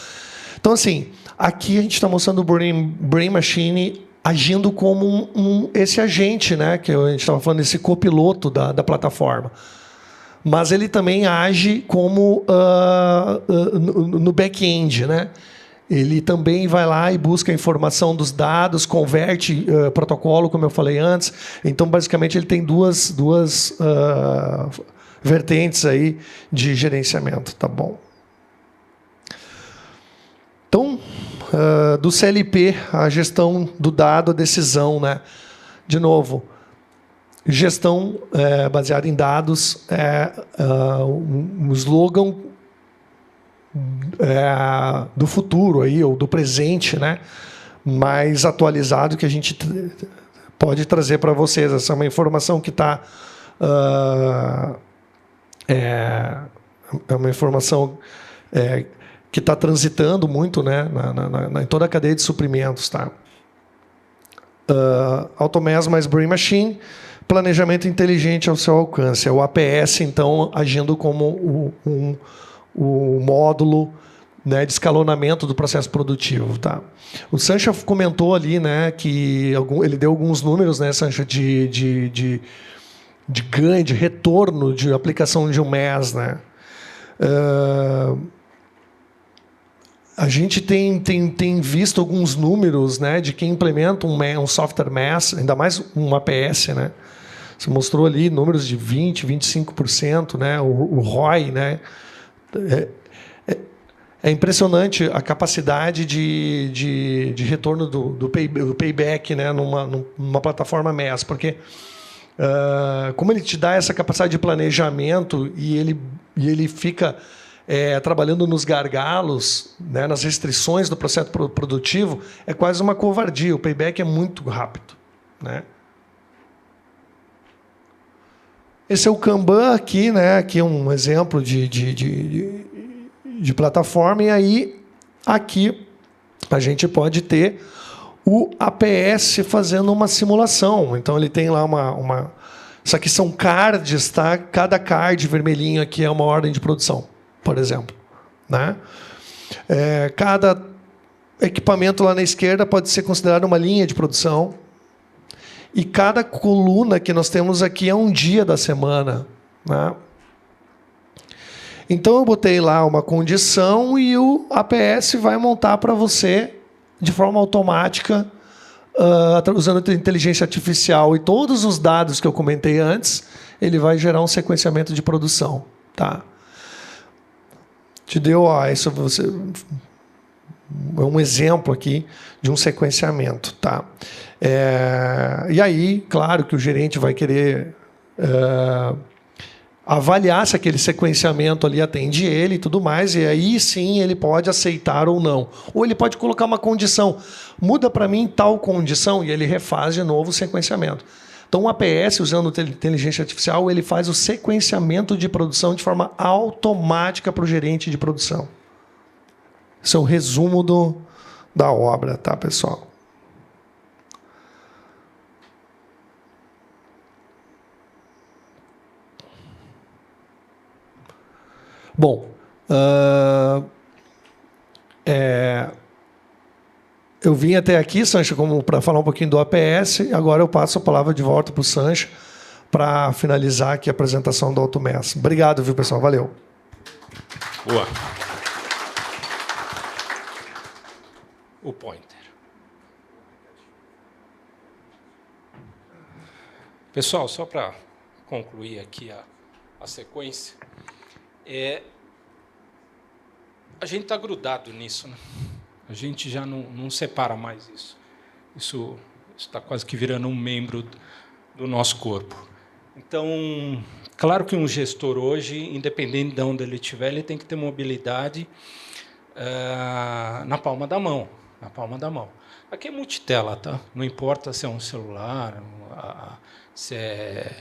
Então, assim, aqui a gente está mostrando o Brain Machine agindo como esse agente, né? Que a gente estava falando, esse copiloto da plataforma. Mas ele também age como no back-end, né? Ele também vai lá e busca a informação dos dados, converte protocolo, como eu falei antes. Então, basicamente, ele tem duas vertentes aí de gerenciamento, tá bom? Então, do CLP, a gestão do dado, a decisão, né? De novo, Gestão baseada em dados, um slogan do futuro aí, ou do presente, né? Mais atualizado que a gente pode trazer para vocês. Essa é uma informação que está... é uma informação que está transitando muito, né, em toda a cadeia de suprimentos. Tá? Automation mais Brain Machine, planejamento inteligente ao seu alcance. É o APS, então, agindo como o módulo, né, de escalonamento do processo produtivo. Tá? O Sancha comentou ali, né, que ele deu alguns números, né, Sancha, de ganho, de retorno de aplicação de um MES. Né? A gente tem visto alguns números, né, de quem implementa um software MES, ainda mais um APS. Né? Você mostrou ali números de 20%, 25%, né, o ROI. Né? É impressionante a capacidade de retorno do payback, né, numa plataforma MES, porque como ele te dá essa capacidade de planejamento e ele fica trabalhando nos gargalos, né, nas restrições do processo produtivo, é quase uma covardia. O payback é muito rápido. Né? Esse é o Kanban aqui, né, aqui é um exemplo de plataforma, e aí aqui a gente pode ter o APS fazendo uma simulação. Então ele tem lá uma... Isso aqui são cards, tá? Cada card vermelhinho aqui é uma ordem de produção, por exemplo. Né? Cada equipamento lá na esquerda pode ser considerado uma linha de produção. E cada coluna que nós temos aqui é um dia da semana. Né? Então eu botei lá uma condição e o APS vai montar para você de forma automática, usando inteligência artificial e todos os dados que eu comentei antes, ele vai gerar um sequenciamento de produção. Tá? Te deu, isso você é um exemplo aqui de um sequenciamento. Tá? E aí, claro que o gerente vai querer avaliar se aquele sequenciamento ali atende ele e tudo mais, e aí sim ele pode aceitar ou não. Ou ele pode colocar uma condição. Muda para mim tal condição, e ele refaz de novo o sequenciamento. Então o APS, usando inteligência artificial, ele faz o sequenciamento de produção de forma automática para o gerente de produção. Esse é o resumo da obra, tá, pessoal? Bom, eu vim até aqui, Sancha, para falar um pouquinho do APS, e agora eu passo a palavra de volta para o Sancha para finalizar aqui a apresentação do AutoMess. Obrigado, viu, pessoal? Valeu. Boa. O pointer. Pessoal, só para concluir aqui a sequência, a gente está grudado nisso, né? A gente já não separa mais isso. Isso está quase que virando um membro do nosso corpo. Então, claro que um gestor hoje, independente de onde ele estiver, ele tem que ter mobilidade na palma da mão. Na palma da mão. Aqui é multitela, tá? Não importa se é um celular, se é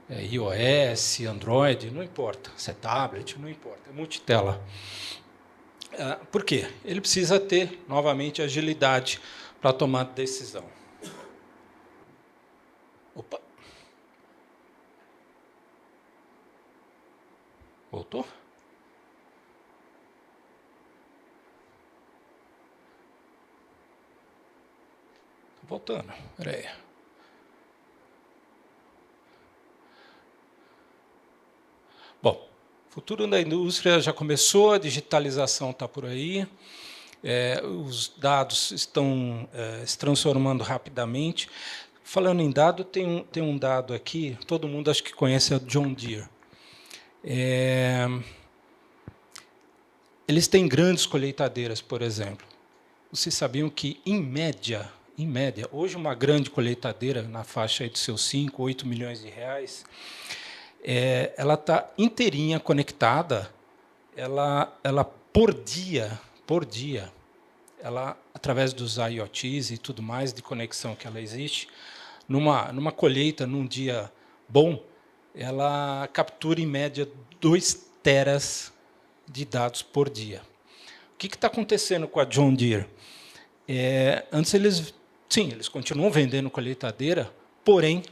iOS, Android, não importa. Se é tablet, não importa. É multitela. Por quê? Ele precisa ter, novamente, agilidade para tomar decisão. Opa. Voltou? Estou voltando. Espera aí. Bom, o futuro da indústria já começou, a digitalização está por aí, os dados estão se transformando rapidamente. Falando em dado, tem um dado aqui, todo mundo acho que conhece a John Deere. Eles têm grandes colheitadeiras, por exemplo. Vocês sabiam que, em média, em média, hoje uma grande colheitadeira na faixa aí de seus 5, 8 milhões de reais, ela está inteirinha conectada, ela por dia, ela, através dos IoTs e tudo mais de conexão que ela existe, numa colheita, num dia bom, ela captura em média 2 teras de dados por dia. O que está acontecendo com a John Deere? Antes eles continuam vendendo colheitadeira, porém,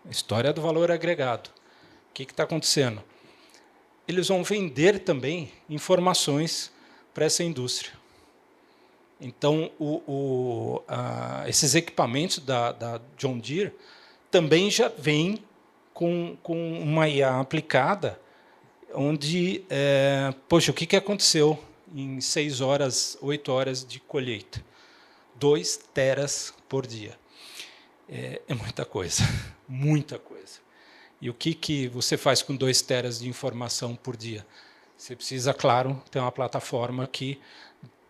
a história do valor agregado. O que está acontecendo? Eles vão vender também informações para essa indústria. Então, esses equipamentos da John Deere também já vêm com uma IA aplicada, onde, poxa, o que aconteceu em 6 horas, 8 horas de colheita? 2 teras por dia. É muita coisa, muita coisa. E o que você faz com 2 teras de informação por dia? Você precisa, claro, ter uma plataforma que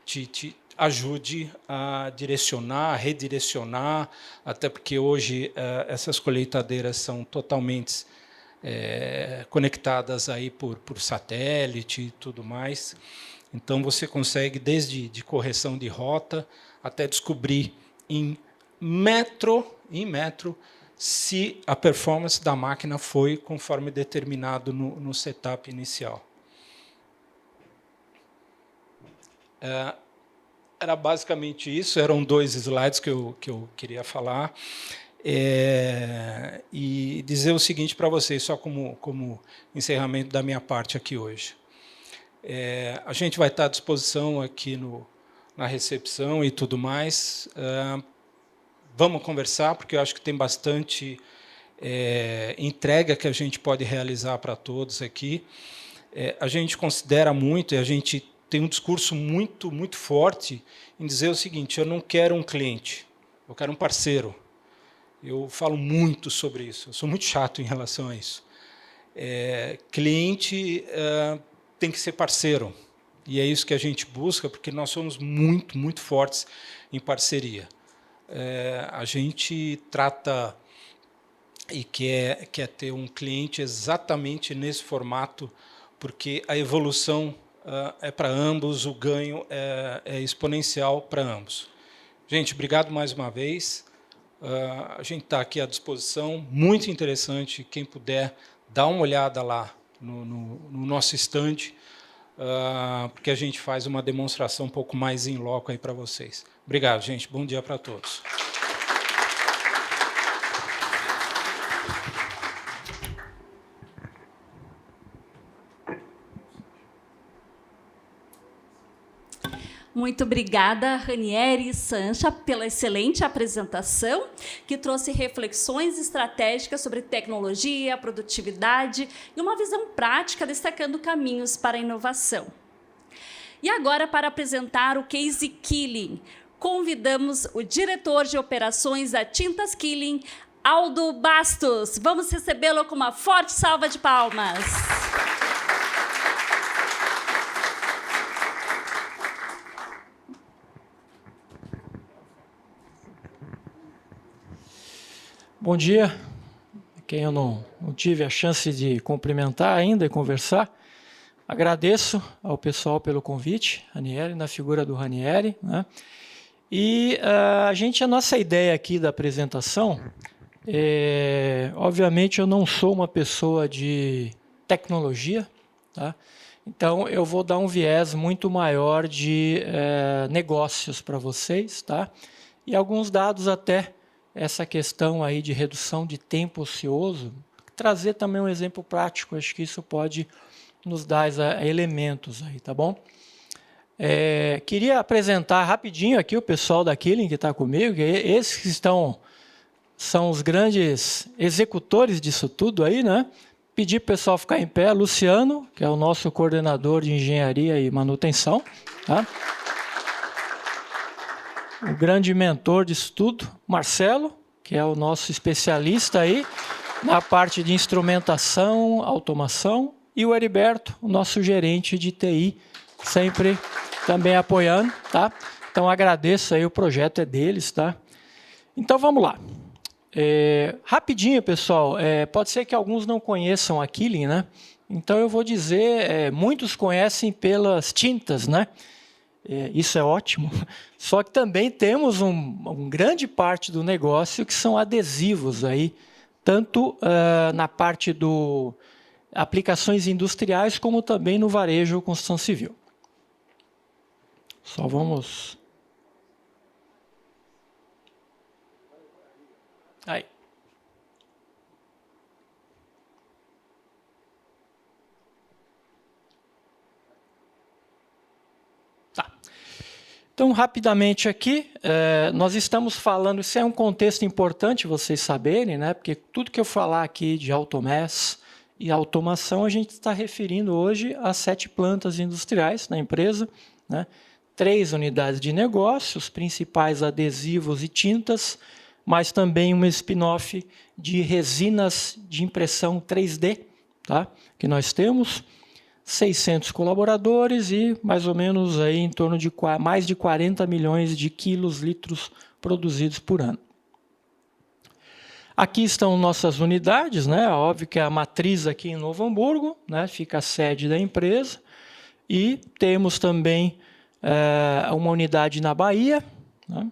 te ajude a direcionar, a redirecionar, até porque hoje essas colheitadeiras são totalmente conectadas aí por satélite e tudo mais. Então, você consegue, desde de correção de rota, até descobrir em metro, se a performance da máquina foi conforme determinado no setup inicial. Era basicamente isso, eram 2 slides que eu queria falar. E dizer o seguinte para vocês, só como encerramento da minha parte aqui hoje. A gente vai estar à disposição aqui na recepção e tudo mais. Vamos conversar, porque eu acho que tem bastante entrega que a gente pode realizar para todos aqui. A gente considera muito, e a gente tem um discurso muito, muito forte em dizer o seguinte: eu não quero um cliente, eu quero um parceiro. Eu falo muito sobre isso, eu sou muito chato em relação a isso. Cliente tem que ser parceiro, e é isso que a gente busca, porque nós somos muito, muito fortes em parceria. A gente trata e quer ter um cliente exatamente nesse formato, porque a evolução é para ambos, o ganho é exponencial para ambos. Gente, obrigado mais uma vez. A gente está aqui à disposição, muito interessante. Quem puder, dá uma olhada lá no nosso stand, porque a gente faz uma demonstração um pouco mais in loco aí para vocês. Obrigado, gente. Bom dia para todos. Muito obrigada, Ranieri e Sancha, pela excelente apresentação, que trouxe reflexões estratégicas sobre tecnologia, produtividade e uma visão prática destacando caminhos para a inovação. E agora, para apresentar o Case Killing, convidamos o diretor de operações da Tintas Killing, Aldo Bastos. Vamos recebê-lo com uma forte salva de palmas. Bom dia. Quem eu não tive a chance de cumprimentar ainda e conversar, agradeço ao pessoal pelo convite, Ranieri, na figura do Ranieri, né? E a nossa ideia aqui da apresentação, obviamente eu não sou uma pessoa de tecnologia, tá? Então eu vou dar um viés muito maior de negócios para vocês, tá? E alguns dados até essa questão aí de redução de tempo ocioso, trazer também um exemplo prático, acho que isso pode nos dar elementos aí, tá bom? Queria apresentar rapidinho aqui o pessoal da Killing que está comigo, que esses que são os grandes executores disso tudo aí, né? Pedir para o pessoal ficar em pé, Luciano, que é o nosso coordenador de engenharia e manutenção, tá? O grande mentor disso tudo, Marcelo, que é o nosso especialista aí na parte de instrumentação, automação, e o Heriberto, o nosso gerente de TI, sempre também apoiando, tá? Então agradeço aí, o projeto é deles, tá? Então, vamos lá. Rapidinho, pessoal, pode ser que alguns não conheçam a Killing, né? Então, eu vou dizer, muitos conhecem pelas tintas, né? Isso é ótimo. Só que também temos uma grande parte do negócio que são adesivos aí, tanto na parte do aplicações industriais, como também no varejo ou construção civil. Só vamos... Aí. Tá. Então, rapidamente aqui, nós estamos falando, isso é um contexto importante vocês saberem, né? Porque tudo que eu falar aqui de Automass e automação, a gente está referindo hoje a 7 plantas industriais na empresa, né? 3 unidades de negócios, principais adesivos e tintas, mas também uma spin-off de resinas de impressão 3D, tá? Que nós temos 600 colaboradores e mais ou menos aí em torno de mais de 40 milhões de litros produzidos por ano. Aqui estão nossas unidades, né? Óbvio que a matriz aqui em Novo Hamburgo, né? Fica a sede da empresa, e temos também uma unidade na Bahia, né?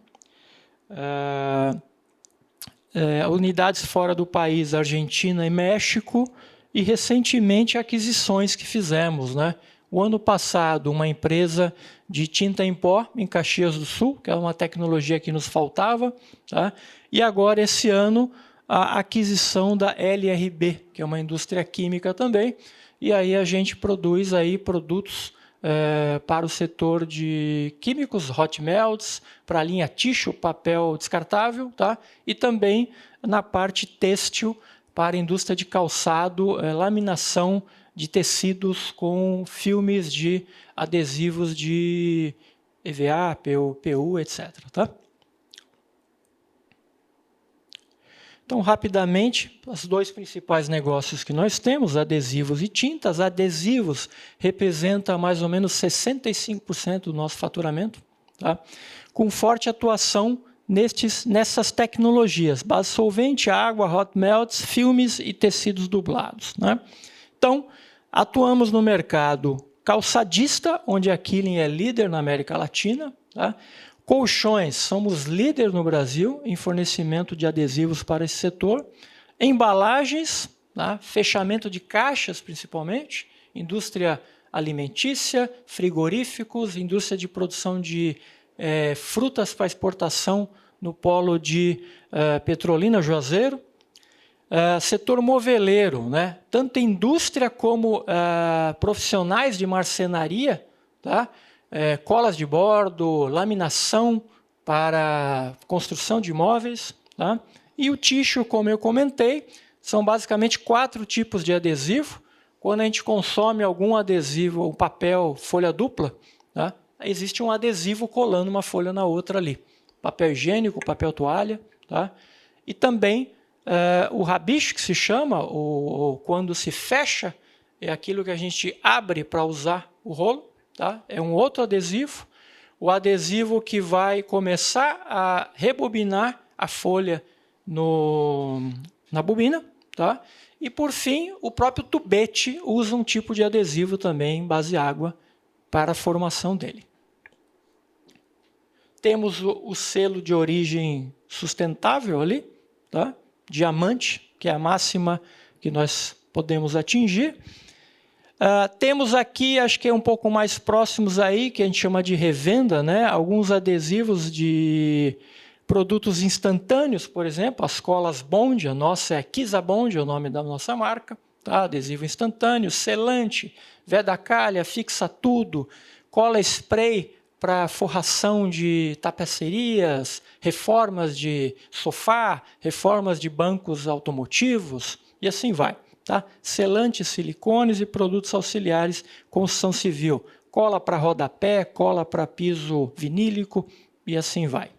Unidades fora do país, Argentina e México, e recentemente aquisições que fizemos, né? O ano passado, uma empresa de tinta em pó em Caxias do Sul, que é uma tecnologia que nos faltava, tá? E agora, esse ano, a aquisição da LRB, que é uma indústria química também, e aí a gente produz aí produtos para o setor de químicos, hot melts, para a linha tissue, papel descartável, tá? E também na parte têxtil, para a indústria de calçado, laminação de tecidos com filmes de adesivos de EVA, PU, etc. Tá? Então, rapidamente, os 2 principais negócios que nós temos, adesivos e tintas. Adesivos representa mais ou menos 65% do nosso faturamento, tá? Com forte atuação nessas tecnologias, base solvente, água, hot melts, filmes e tecidos dublados, né? Então, atuamos no mercado calçadista, onde a Killing é líder na América Latina, tá? Colchões, somos líder no Brasil em fornecimento de adesivos para esse setor. Embalagens, tá? Fechamento de caixas, principalmente, indústria alimentícia, frigoríficos, indústria de produção de frutas para exportação no polo de Petrolina, Juazeiro. Setor moveleiro, né? Tanto indústria como profissionais de marcenaria, tá? Colas de bordo, laminação para construção de imóveis, tá? E o tissue, como eu comentei, são basicamente 4 tipos de adesivo. Quando a gente consome algum adesivo, um papel, folha dupla, tá? Existe um adesivo colando uma folha na outra ali. Papel higiênico, papel toalha, tá? E também o rabicho, que se chama, quando se fecha, é aquilo que a gente abre para usar o rolo, tá? É um outro adesivo. O adesivo que vai começar a rebobinar a folha na bobina, tá? E, por fim, o próprio tubete usa um tipo de adesivo também, base água, para a formação dele. Temos o selo de origem sustentável ali, tá? Diamante, que é a máxima que nós podemos atingir. Temos aqui, acho que é um pouco mais próximos aí, que a gente chama de revenda, né? Alguns adesivos de produtos instantâneos, por exemplo, as colas Bond, a nossa é Kizabond, é o nome da nossa marca, tá? Adesivo instantâneo, selante, Vedacalha, Fixa Tudo, cola spray para forração de tapeçarias, reformas de sofá, reformas de bancos automotivos, e assim vai. Tá? Selantes, silicones e produtos auxiliares, construção civil, cola para rodapé, cola para piso vinílico e assim vai.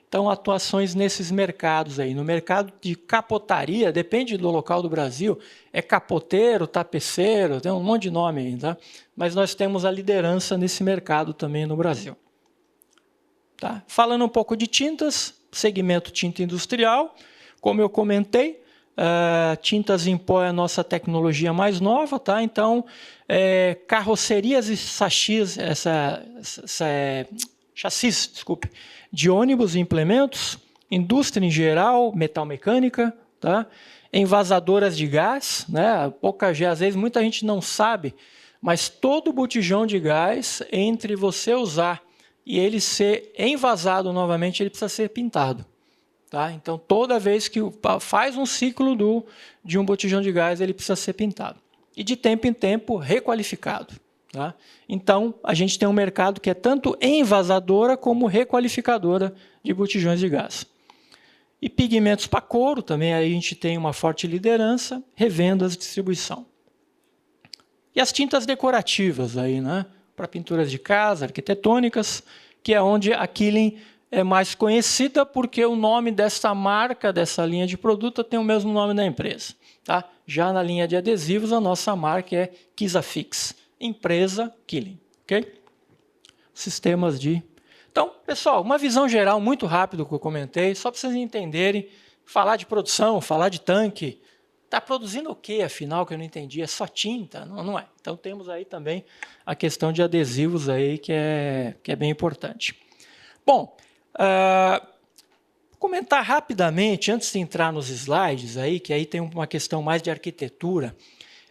Então, atuações nesses mercados aí. No mercado de capotaria, depende do local do Brasil, é capoteiro, tapeceiro, tem um monte de nome aí, tá? Mas nós temos a liderança nesse mercado também no Brasil. Tá? Falando um pouco de tintas, segmento tinta industrial, como eu comentei, tintas em pó é a nossa tecnologia mais nova, tá? Então, carrocerias e chassis, desculpe, de ônibus e implementos, indústria em geral, metal mecânica, tá? Envasadoras de gás, né? Às vezes muita gente não sabe, mas todo botijão de gás, entre você usar e ele ser envasado novamente, ele precisa ser pintado. Tá? Então, toda vez que faz um ciclo de um botijão de gás, ele precisa ser pintado. E de tempo em tempo, requalificado. Tá? Então, a gente tem um mercado que é tanto envasadora como requalificadora de botijões de gás. E pigmentos para couro, também aí a gente tem uma forte liderança, revendas, distribuição. E as tintas decorativas, aí, né? Para pinturas de casa, arquitetônicas, que é onde a Killing é mais conhecida porque o nome dessa marca, dessa linha de produto, tem o mesmo nome da empresa. Tá? Já na linha de adesivos, a nossa marca é Kisafix, empresa Killing. Okay? Sistemas de... Então, pessoal, uma visão geral muito rápida que eu comentei, só para vocês entenderem, falar de produção, falar de tanque. Está produzindo o quê, afinal, que eu não entendi? É só tinta? Não, não é. Então, temos aí também a questão de adesivos aí, que é bem importante. Bom, vou comentar rapidamente, antes de entrar nos slides, aí, que aí tem uma questão mais de arquitetura.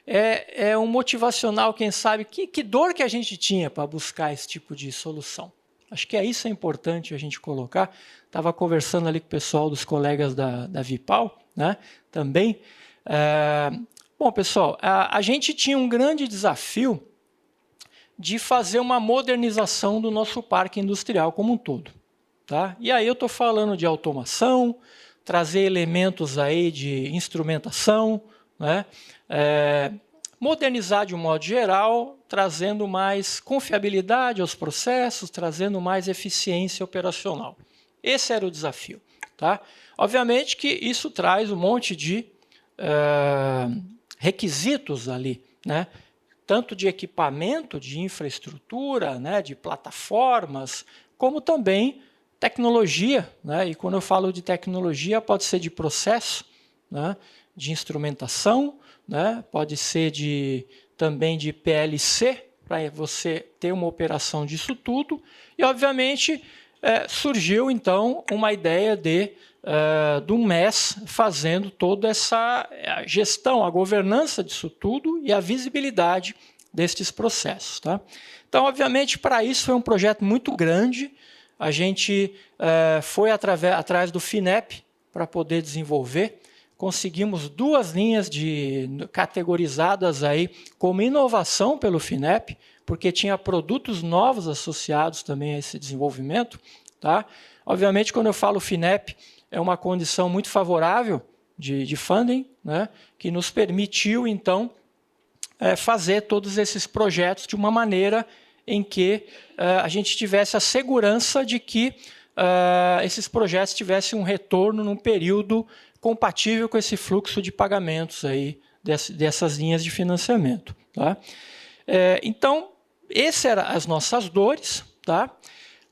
É um motivacional, quem sabe, que dor que a gente tinha para buscar esse tipo de solução. Acho que isso é importante a gente colocar. Estava conversando ali com o pessoal dos colegas da Vipal, né, também. Bom, pessoal, a gente tinha um grande desafio de fazer uma modernização do nosso parque industrial como um todo. Tá? E aí eu estou falando de automação, trazer elementos aí de instrumentação, né? Modernizar de um modo geral, trazendo mais confiabilidade aos processos, trazendo mais eficiência operacional. Esse era o desafio. Tá? Obviamente que isso traz um monte de requisitos ali, né? Tanto de equipamento, de infraestrutura, né? De plataformas, como também tecnologia, né? E quando eu falo de tecnologia, pode ser de processo, né? De instrumentação, né? Pode ser também de PLC, para você ter uma operação disso tudo. E, obviamente, surgiu, então, uma ideia do MES fazendo toda essa gestão, a governança disso tudo e a visibilidade destes processos. Tá? Então, obviamente, para isso foi um projeto muito grande. A gente foi atrás do FINEP para poder desenvolver. Conseguimos 2 linhas categorizadas aí como inovação pelo FINEP, porque tinha produtos novos associados também a esse desenvolvimento. Tá? Obviamente, quando eu falo FINEP, é uma condição muito favorável de funding, né, que nos permitiu, então, fazer todos esses projetos de uma maneira em que a gente tivesse a segurança de que esses projetos tivessem um retorno num período compatível com esse fluxo de pagamentos aí dessas linhas de financiamento. Tá? Então, essas eram as nossas dores. Tá?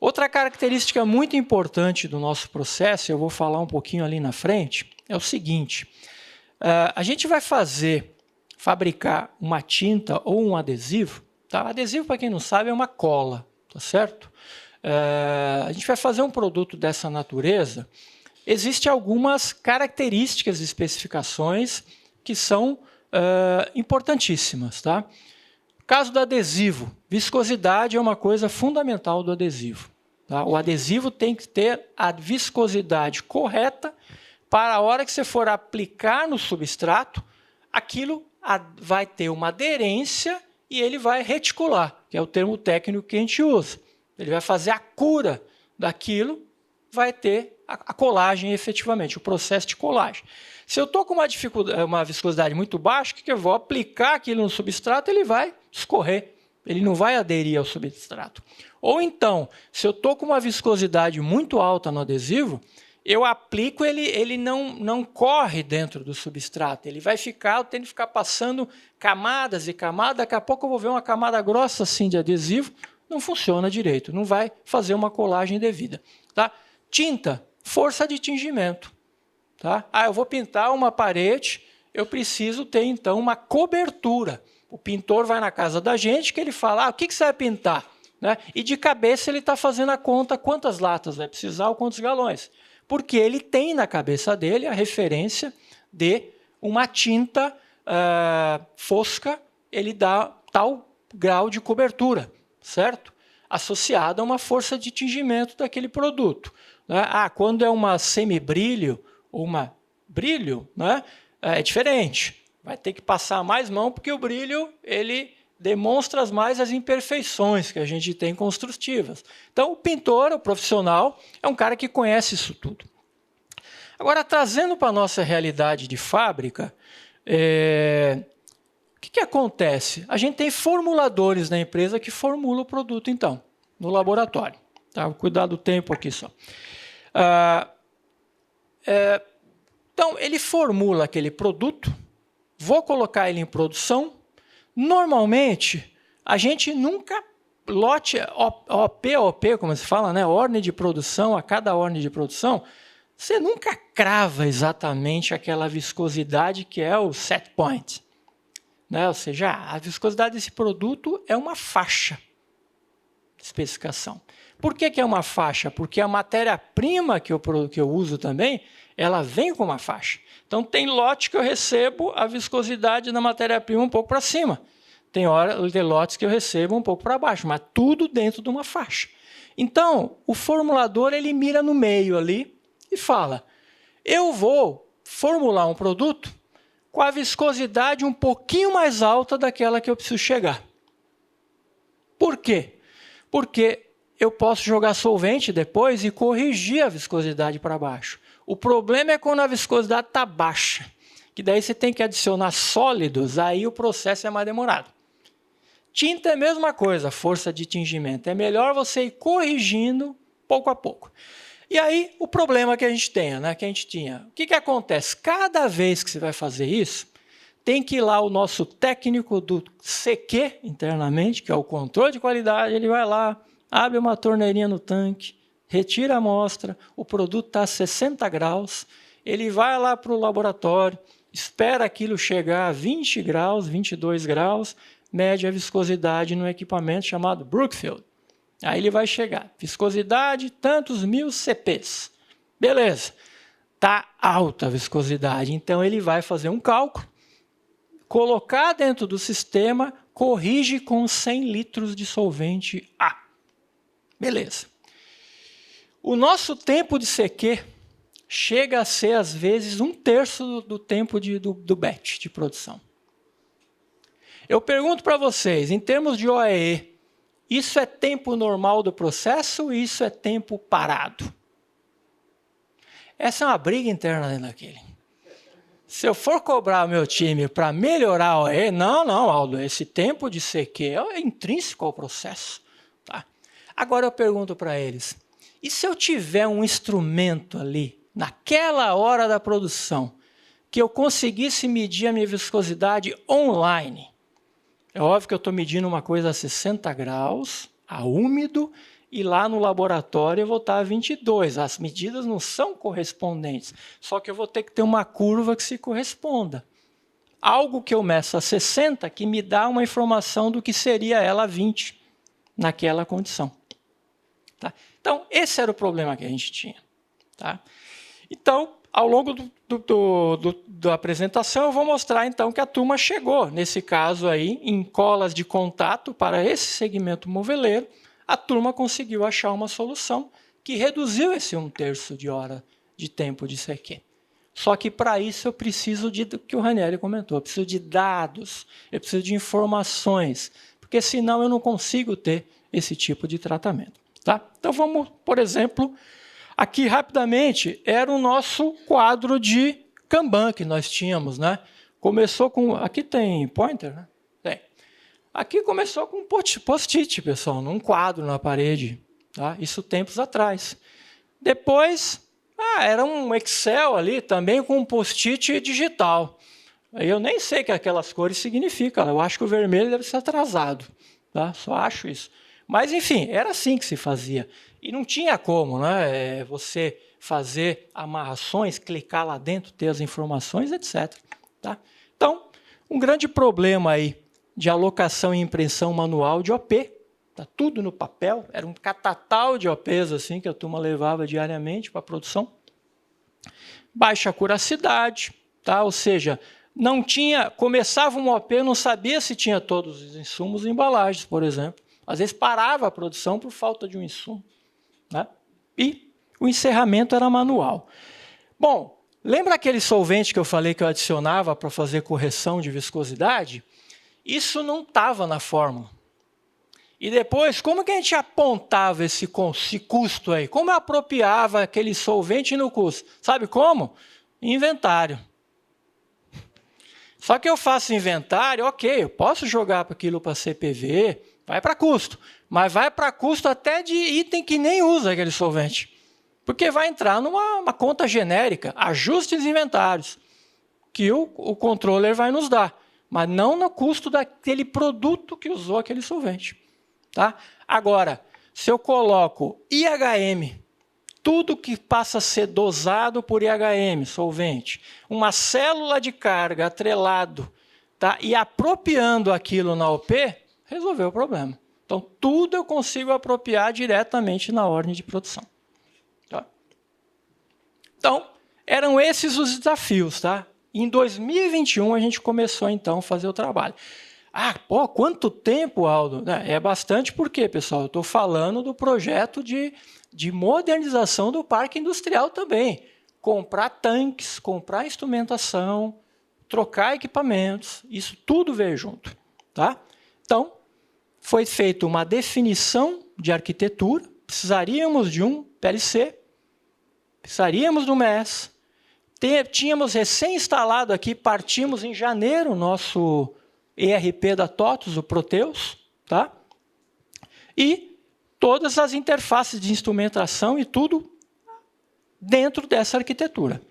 Outra característica muito importante do nosso processo, eu vou falar um pouquinho ali na frente, é o seguinte. A gente vai fabricar uma tinta ou um adesivo. Tá? Adesivo, para quem não sabe, é uma cola, tá certo? A gente vai fazer um produto dessa natureza. Existem algumas características e especificações que são importantíssimas. Tá? No caso do adesivo, viscosidade é uma coisa fundamental do adesivo. Tá? O adesivo tem que ter a viscosidade correta para a hora que você for aplicar no substrato, aquilo vai ter uma aderência e ele vai reticular, que é o termo técnico que a gente usa. Ele vai fazer a cura daquilo, vai ter a colagem efetivamente, o processo de colagem. Se eu estou com uma viscosidade muito baixa, o que eu vou aplicar aquilo no substrato, ele vai escorrer, ele não vai aderir ao substrato. Ou então, se eu estou com uma viscosidade muito alta no adesivo, eu aplico, ele não corre dentro do substrato, ele vai ficar, eu tenho que ficar passando camadas e camadas, daqui a pouco eu vou ver uma camada grossa assim de adesivo, não funciona direito, não vai fazer uma colagem devida. Tá? Tinta, força de tingimento. Tá? Eu vou pintar uma parede, eu preciso ter, então, uma cobertura. O pintor vai na casa da gente, que ele fala, o que você vai pintar? Né? E de cabeça ele está fazendo a conta quantas latas vai precisar ou quantos galões. Porque ele tem na cabeça dele a referência de uma tinta fosca, ele dá tal grau de cobertura, certo? Associada a uma força de tingimento daquele produto. Né? Quando é uma semibrilho ou uma brilho, né? É diferente. Vai ter que passar mais mão, porque o brilho ele demonstra mais as imperfeições que a gente tem construtivas. Então, o pintor, o profissional, é um cara que conhece isso tudo. Agora, trazendo para a nossa realidade de fábrica, o que acontece? A gente tem formuladores na empresa que formulam o produto, então, no laboratório. Tá? Vou cuidar do tempo aqui só. Então, ele formula aquele produto, vou colocar ele em produção. Normalmente, a gente nunca lote OP, como se fala, né? Ordem de produção, a cada ordem de produção, você nunca crava exatamente aquela viscosidade que é o set point. Né? Ou seja, a viscosidade desse produto é uma faixa de especificação. Por que é uma faixa? Porque a matéria-prima que eu uso também, ela vem com uma faixa. Então, tem lote que eu recebo a viscosidade da matéria-prima um pouco para cima. Tem lotes que eu recebo um pouco para baixo, mas tudo dentro de uma faixa. Então, o formulador ele mira no meio ali e fala, eu vou formular um produto com a viscosidade um pouquinho mais alta daquela que eu preciso chegar. Por quê? Porque eu posso jogar solvente depois e corrigir a viscosidade para baixo. O problema é quando a viscosidade está baixa, que daí você tem que adicionar sólidos, aí o processo é mais demorado. Tinta é a mesma coisa, força de tingimento. É melhor você ir corrigindo pouco a pouco. E aí, o problema que a gente tem, né, que a gente tinha. O que acontece? Cada vez que você vai fazer isso, tem que ir lá o nosso técnico do CQ internamente, que é o controle de qualidade, ele vai lá, abre uma torneirinha no tanque, retira a amostra, o produto está a 60 graus, ele vai lá para o laboratório, espera aquilo chegar a 20 graus, 22 graus, mede a viscosidade no equipamento chamado Brookfield. Aí ele vai chegar, viscosidade, tantos mil CPs. Beleza, está alta a viscosidade, então ele vai fazer um cálculo, colocar dentro do sistema, corrige com 100 litros de solvente A. Beleza. O nosso tempo de CQ chega a ser, às vezes, 1/3 do tempo do batch de produção. Eu pergunto para vocês, em termos de OEE, isso é tempo normal do processo ou isso é tempo parado? Essa é uma briga interna dentro daquele. Se eu for cobrar o meu time para melhorar a OEE, não, Aldo, esse tempo de CQ é intrínseco ao processo. Tá? Agora eu pergunto para eles, e se eu tiver um instrumento ali, naquela hora da produção, que eu conseguisse medir a minha viscosidade online? É óbvio que eu estou medindo uma coisa a 60 graus, a úmido, e lá no laboratório eu vou estar a 22. As medidas não são correspondentes, só que eu vou ter que ter uma curva que se corresponda. Algo que eu meço a 60 que me dá uma informação do que seria ela a 20 naquela condição. Tá? Então, esse era o problema que a gente tinha. Tá? Então, ao longo da apresentação, eu vou mostrar então que a turma chegou, nesse caso aí, em colas de contato para esse segmento moveleiro, a turma conseguiu achar uma solução que reduziu esse 1/3 de hora de tempo de CQ. Só que para isso eu preciso do que o Ranieri comentou, eu preciso de dados, eu preciso de informações, porque senão eu não consigo ter esse tipo de tratamento. Tá? Então vamos, por exemplo, aqui rapidamente era o nosso quadro de Kanban que nós tínhamos. Né? Começou com... Aqui tem pointer? Né? Tem. Aqui começou com um post-it, pessoal, num quadro na parede. Tá? Isso tempos atrás. Depois, era um Excel ali também com um post-it digital. Eu nem sei o que aquelas cores significam. Eu acho que o vermelho deve ser atrasado. Tá? Só acho isso. Mas, enfim, era assim que se fazia. E não tinha como, né, você fazer amarrações, clicar lá dentro, ter as informações, etc. Tá? Então, um grande problema aí de alocação e impressão manual de OP. Tá tudo no papel, era um catatal de OPs assim, que a turma levava diariamente para a produção. Baixa curacidade, tá? Ou seja, não tinha, começava um OP, não sabia se tinha todos os insumos e embalagens, por exemplo. Às vezes parava a produção por falta de um insumo, né? E o encerramento era manual. Bom, lembra aquele solvente que eu falei que eu adicionava para fazer correção de viscosidade? Isso não estava na fórmula. E depois, como que a gente apontava esse custo aí? Como eu apropriava aquele solvente no custo? Sabe como? Inventário. Só que eu faço inventário, ok, eu posso jogar aquilo para CPV, vai para custo. Mas vai para custo até de item que nem usa aquele solvente. Porque vai entrar numa conta genérica, ajustes inventários, que o controller vai nos dar. Mas não no custo daquele produto que usou aquele solvente. Tá? Agora, se eu coloco IHM, tudo que passa a ser dosado por IHM, solvente, uma célula de carga atrelado, tá? E apropriando aquilo na OP, resolveu o problema. Então, tudo eu consigo apropriar diretamente na ordem de produção. Tá? Então, eram esses os desafios. Tá? Em 2021, a gente começou, então, a fazer o trabalho. Ah, pô, quanto tempo, Aldo? É bastante porque, pessoal, eu estou falando do projeto de modernização do parque industrial também. Comprar tanques, comprar instrumentação, trocar equipamentos, isso tudo veio junto. Tá? Então, foi feita uma definição de arquitetura, precisaríamos de um PLC, precisaríamos do MES, tínhamos recém-instalado aqui, partimos em janeiro o nosso ERP da TOTUS, o Proteus, tá? E todas as interfaces de instrumentação e tudo dentro dessa arquitetura.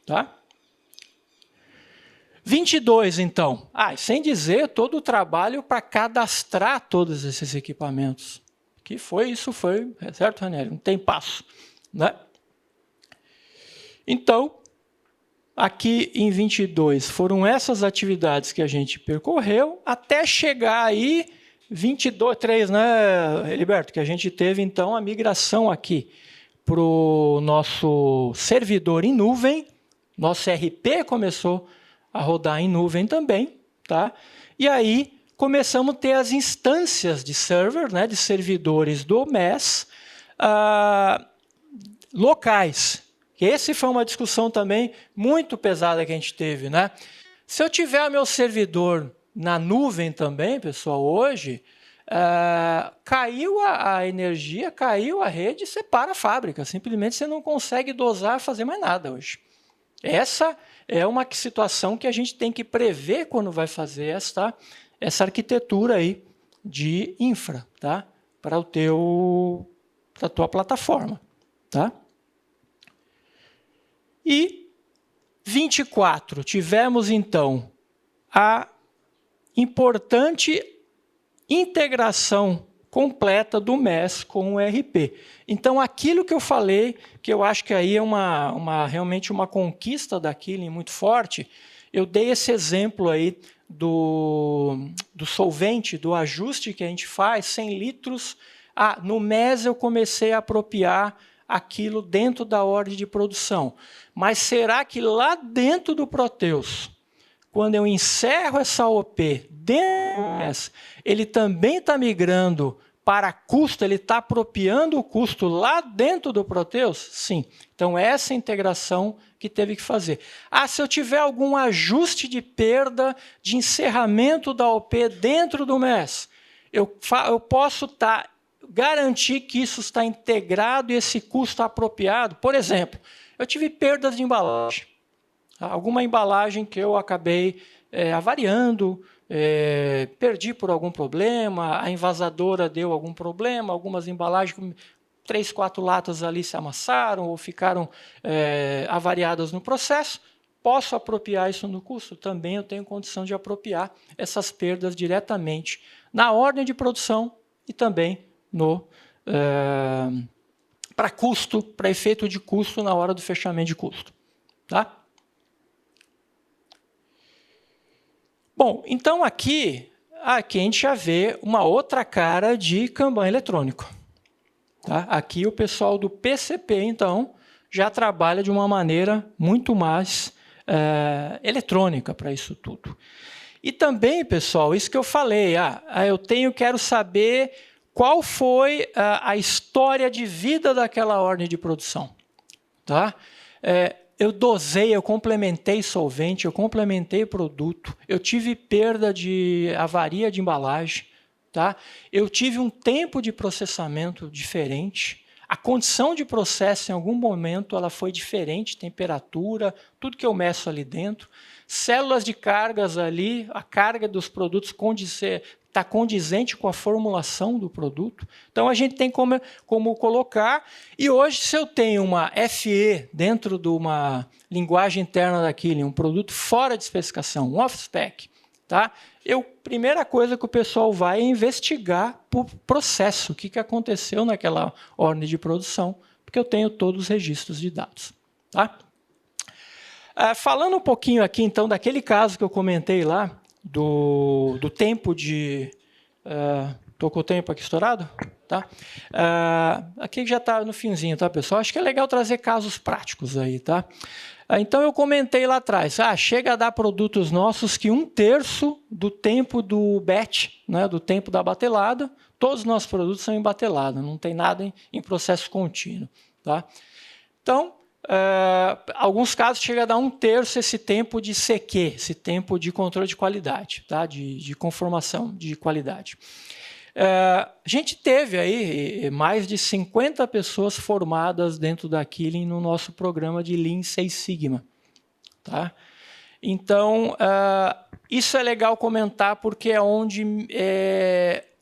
Tá? 22, então. Sem dizer todo o trabalho para cadastrar todos esses equipamentos. Isso foi, certo, Ranieri? Não tem passo. Né? Então, aqui em 22, foram essas atividades que a gente percorreu, até chegar aí, 23, né, Heriberto? Que a gente teve, então, a migração aqui para o nosso servidor em nuvem. Nosso RP começou a rodar em nuvem também. Tá? E aí, começamos a ter as instâncias de server, né, de servidores do MES, locais. Essa foi uma discussão também muito pesada que a gente teve. Né? Se eu tiver meu servidor na nuvem também, pessoal, hoje, caiu a energia, caiu a rede, você para a fábrica. Simplesmente você não consegue dosar, fazer mais nada hoje. Essa é uma situação que a gente tem que prever quando vai fazer essa arquitetura aí de infra, tá? Para a tua plataforma. Tá? E 24, tivemos então a importante integração completa do MES com o ERP. Então, aquilo que eu falei, que eu acho que aí é realmente uma conquista da Killing muito forte, eu dei esse exemplo aí do solvente, do ajuste que a gente faz, 100 litros. No MES eu comecei a apropriar aquilo dentro da ordem de produção. Mas será que lá dentro do Proteus, quando eu encerro essa OP dentro do MES, ele também está migrando para custo, ele está apropriando o custo lá dentro do Proteus? Sim. Então, essa integração que teve que fazer. Se eu tiver algum ajuste de perda de encerramento da OP dentro do MES, eu posso garantir que isso está integrado e esse custo apropriado. Por exemplo, eu tive perdas de embalagem. Alguma embalagem que eu acabei avariando, perdi por algum problema, a envasadora deu algum problema, algumas embalagens, 3, 4 latas ali se amassaram ou ficaram avariadas no processo. Posso apropriar isso no custo? Também eu tenho condição de apropriar essas perdas diretamente na ordem de produção e também para custo, para efeito de custo na hora do fechamento de custo. Tá? Bom, então aqui a gente já vê uma outra cara de Kanban eletrônico. Tá? Aqui o pessoal do PCP, então, já trabalha de uma maneira muito mais eletrônica para isso tudo. E também, pessoal, isso que eu falei, quero saber qual foi a história de vida daquela ordem de produção. Tá? Eu dosei, eu complementei solvente, eu complementei produto, eu tive perda de avaria de embalagem, tá? Eu tive um tempo de processamento diferente, a condição de processo em algum momento ela foi diferente, temperatura, tudo que eu meço ali dentro, células de cargas ali, a carga dos produtos está condizente com a formulação do produto. Então, a gente tem como colocar. E hoje, se eu tenho uma FE dentro de uma linguagem interna daquele, um produto fora de especificação, um off-spec, tá? Primeira coisa que o pessoal vai é investigar por processo, o que aconteceu naquela ordem de produção, porque eu tenho todos os registros de dados. Tá? Falando um pouquinho aqui, então, daquele caso que eu comentei lá, do tempo de... Estou com o tempo aqui estourado? Tá? Aqui já está no finzinho, tá, pessoal? Acho que é legal trazer casos práticos aí, tá? Então, eu comentei lá atrás, chega a dar produtos nossos que 1/3 do tempo do batch, né, do tempo da batelada, todos os nossos produtos são em batelada, não tem nada em processo contínuo. Tá? Então, alguns casos chega a dar 1/3 esse tempo de CQ, esse tempo de controle de qualidade, tá? de conformação de qualidade. A gente teve aí mais de 50 pessoas formadas dentro da Killing no nosso programa de Lean 6 Sigma. Tá? Então, isso é legal comentar porque é onde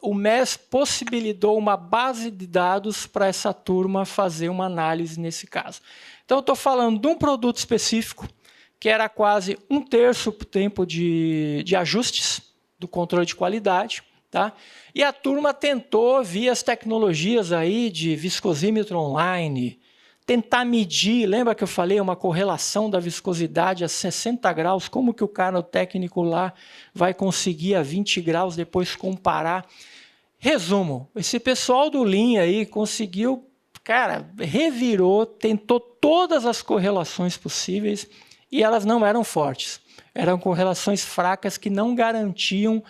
o MES possibilitou uma base de dados para essa turma fazer uma análise nesse caso. Então, eu estou falando de um produto específico que era quase 1/3 do tempo de ajustes do controle de qualidade. Tá? E a turma tentou, via as tecnologias aí de viscosímetro online, tentar medir, lembra que eu falei, uma correlação da viscosidade a 60 graus, como que o cara técnico lá vai conseguir a 20 graus depois comparar? Resumo, esse pessoal do Lean aí conseguiu, cara, revirou, tentou todas as correlações possíveis e elas não eram fortes. Eram correlações fracas que não garantiam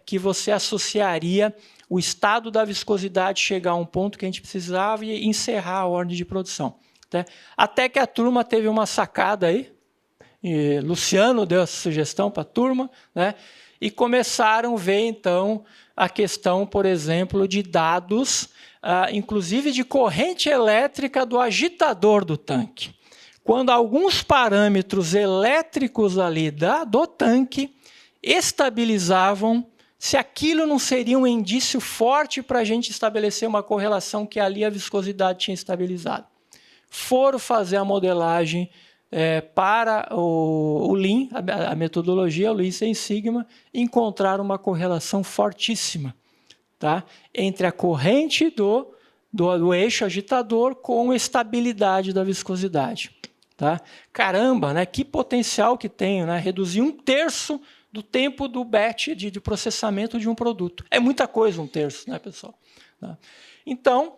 que você associaria o estado da viscosidade chegar a um ponto que a gente precisava e encerrar a ordem de produção. Tá? Até que a turma teve uma sacada aí, e Luciano deu essa sugestão para a turma, né? E começaram a ver, então, a questão, por exemplo, de dados, inclusive de corrente elétrica do agitador do tanque. Quando alguns parâmetros elétricos ali do tanque estabilizavam, se aquilo não seria um indício forte para a gente estabelecer uma correlação que ali a viscosidade tinha estabilizado. Foram fazer a modelagem para o Lean, a metodologia, o Lean 6 Sigma, e encontraram uma correlação fortíssima, tá? Entre a corrente do eixo agitador com a estabilidade da viscosidade. Tá? Caramba, né? Que potencial que tem, né? Reduzir 1/3 do tempo do batch de processamento de um produto. É muita coisa 1/3, né, pessoal? Tá? Então,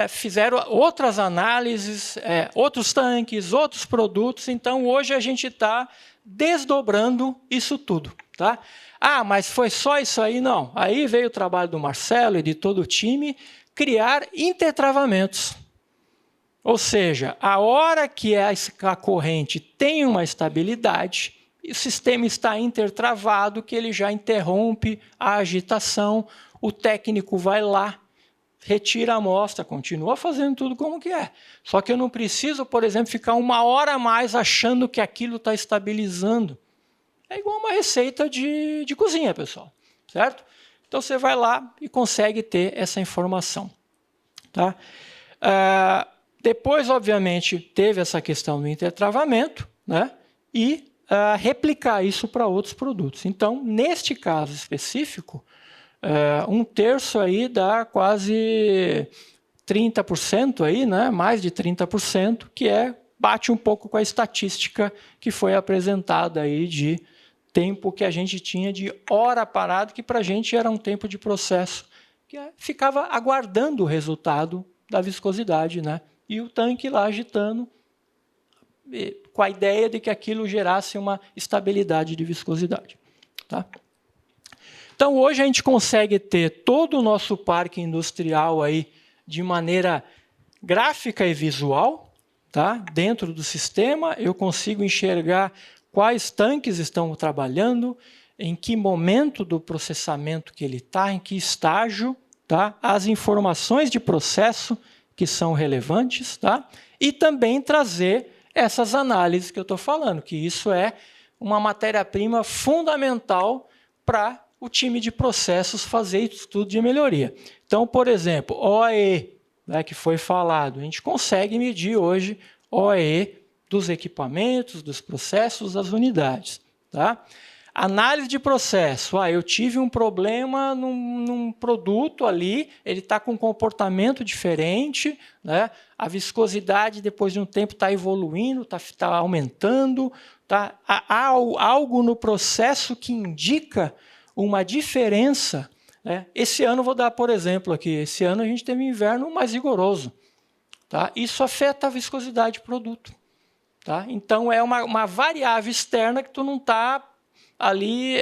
fizeram outras análises, outros tanques, outros produtos. Então, hoje a gente está desdobrando isso tudo. Tá? Mas foi só isso aí? Não. Aí veio o trabalho do Marcelo e de todo o time criar intertravamentos. Ou seja, a hora que a corrente tem uma estabilidade, o sistema está intertravado, que ele já interrompe a agitação, o técnico vai lá, retira a amostra, continua fazendo tudo como que é. Só que eu não preciso, por exemplo, ficar 1 hora a mais achando que aquilo está estabilizando. É igual uma receita de cozinha, pessoal. Certo? Então, você vai lá e consegue ter essa informação. Tá? Depois, obviamente, teve essa questão do intertravamento, né? E replicar isso para outros produtos. Então, neste caso específico, um terço aí dá quase 30% aí, né? Mais de 30%, que bate um pouco com a estatística que foi apresentada aí de tempo que a gente tinha de hora parada, que para a gente era um tempo de processo, que ficava aguardando o resultado da viscosidade, né? E o tanque lá agitando, com a ideia de que aquilo gerasse uma estabilidade de viscosidade. Tá? Então, hoje a gente consegue ter todo o nosso parque industrial aí de maneira gráfica e visual, tá? Dentro do sistema, eu consigo enxergar quais tanques estão trabalhando, em que momento do processamento que ele está, em que estágio, tá? As informações de processo que são relevantes, tá? E também trazer essas análises que eu estou falando, que isso é uma matéria-prima fundamental para o time de processos fazer estudo de melhoria. Então, por exemplo, OEE, né, que foi falado, a gente consegue medir hoje OEE dos equipamentos, dos processos, das unidades. Tá? Análise de processo. Eu tive um problema num produto ali, ele está com um comportamento diferente, né? A viscosidade, depois de um tempo, está evoluindo, está aumentando. Tá? Há algo no processo que indica uma diferença. Né? Esse ano, vou dar por exemplo aqui, esse ano a gente teve um inverno mais rigoroso. Tá? Isso afeta a viscosidade do produto. Tá? Então, é uma variável externa que tu não está ali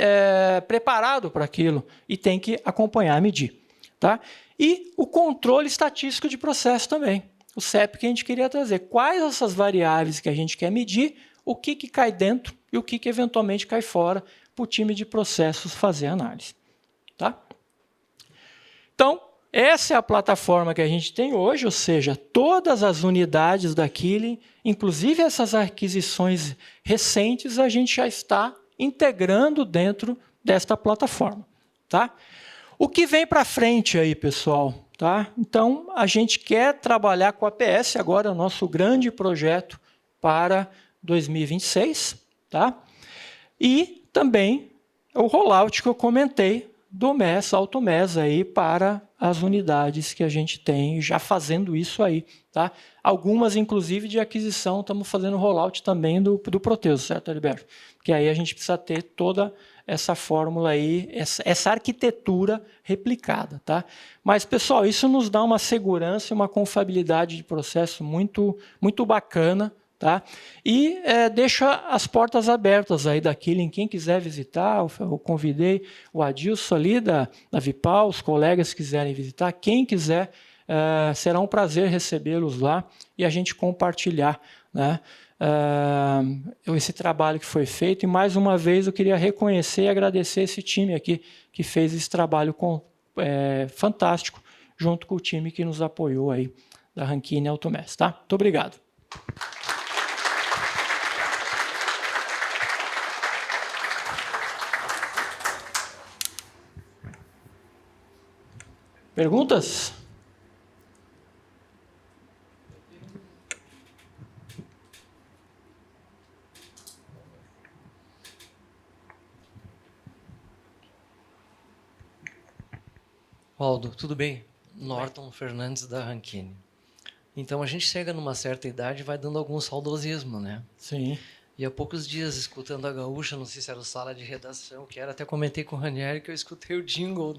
preparado para aquilo e tem que acompanhar, medir. Tá? E o controle estatístico de processo também. O CEP que a gente queria trazer. Quais essas variáveis que a gente quer medir, o que cai dentro e o que eventualmente cai fora para o time de processos fazer análise. Tá? Então, essa é a plataforma que a gente tem hoje, ou seja, todas as unidades da Killing, inclusive essas aquisições recentes, a gente já está integrando dentro desta plataforma. Tá? O que vem para frente aí, pessoal? Tá? Então, a gente quer trabalhar com a APS, agora é o nosso grande projeto para 2026. Tá? E também o rollout que eu comentei do MES, AutoMES aí para as unidades que a gente tem já fazendo isso aí. Tá? Algumas, inclusive, de aquisição, estamos fazendo rollout também do Proteus, certo, Heriberto? Porque aí a gente precisa ter toda essa fórmula aí, essa arquitetura replicada. Tá? Mas, pessoal, isso nos dá uma segurança e uma confiabilidade de processo muito, muito bacana. Tá? E deixa as portas abertas aí da Killing. Quem quiser visitar, eu convidei o Adilson ali da Vipal, os colegas que quiserem visitar, quem quiser, será um prazer recebê-los lá e a gente compartilhar, né, esse trabalho que foi feito. E mais uma vez eu queria reconhecer e agradecer esse time aqui que fez esse trabalho fantástico, junto com o time que nos apoiou aí da Rankine AutoMES. Tá? Muito obrigado. Perguntas? Waldo, tudo bem? Norton Fernandes da Rankine. Então a gente chega numa certa idade e vai dando algum saudosismo, né? Sim. E há poucos dias, escutando a Gaúcha, não sei se era o sala de redação, que era, até comentei com o Ranieri que eu escutei o jingle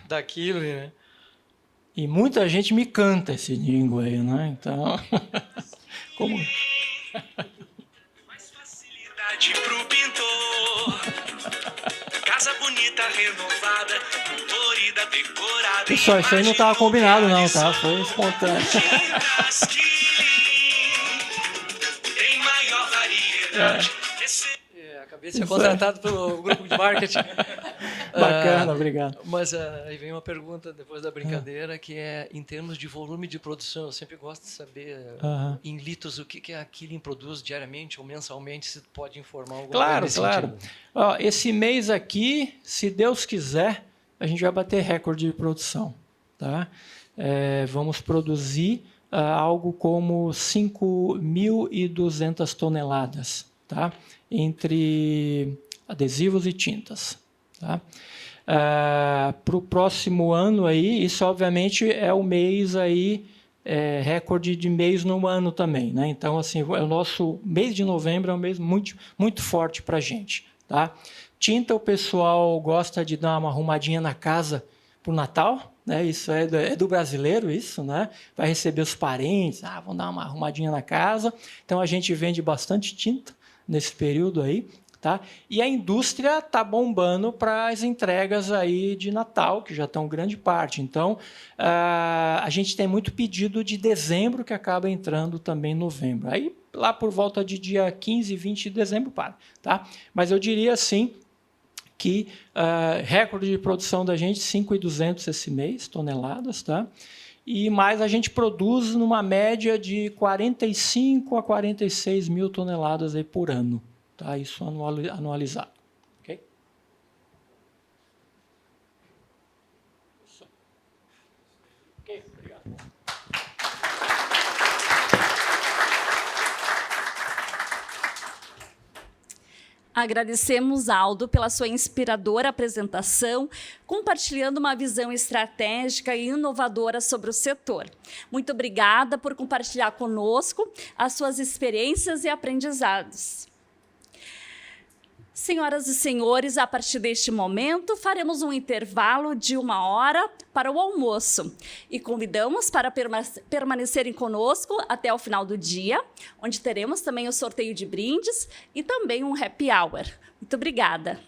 daquilo, né? E muita gente me canta esse jingle aí, né? Então, como... Mais facilidade pro pintor. Casa bonita, renovada, colorida, decorada. Pessoal, isso aí não estava combinado não, tá? Foi espontâneo. Tem maior variedade. Acabei de ser contratado pelo grupo de marketing. Bacana, obrigado. Mas aí vem uma pergunta depois da brincadeira, que é, em termos de volume de produção, eu sempre gosto de saber, em litros, o que a Killing produz diariamente ou mensalmente, se pode informar alguma coisa nesse sentido. Ó, esse mês aqui, se Deus quiser, a gente vai bater recorde de produção. Tá? Vamos produzir algo como 5.200 toneladas, tá? Entre adesivos e tintas. Tá? Para o próximo ano, aí, isso obviamente é o mês aí, recorde de mês no ano também, né? Então, assim, o nosso mês de novembro é um mês muito, muito forte para a gente. Tá? Tinta, o pessoal gosta de dar uma arrumadinha na casa para o Natal, né? Isso é do brasileiro, isso, né? Vai receber os parentes, vão dar uma arrumadinha na casa. Então, a gente vende bastante tinta nesse período aí. Tá? E a indústria está bombando para as entregas aí de Natal, que já estão grande parte. Então, a gente tem muito pedido de dezembro, que acaba entrando também em novembro. Aí, lá por volta de dia 15, 20 de dezembro, para. Tá? Mas eu diria assim que recorde de produção da gente, 5.200 esse mês, toneladas. Tá? E mais a gente produz numa média de 45 a 46 mil toneladas aí por ano. Tá, isso anualizado. Okay? Ok, obrigado. Agradecemos, Aldo, pela sua inspiradora apresentação, compartilhando uma visão estratégica e inovadora sobre o setor. Muito obrigada por compartilhar conosco as suas experiências e aprendizados. Senhoras e senhores, a partir deste momento, faremos um intervalo de 1 hora para o almoço e convidamos para permanecerem conosco até o final do dia, onde teremos também o sorteio de brindes e também um happy hour. Muito obrigada.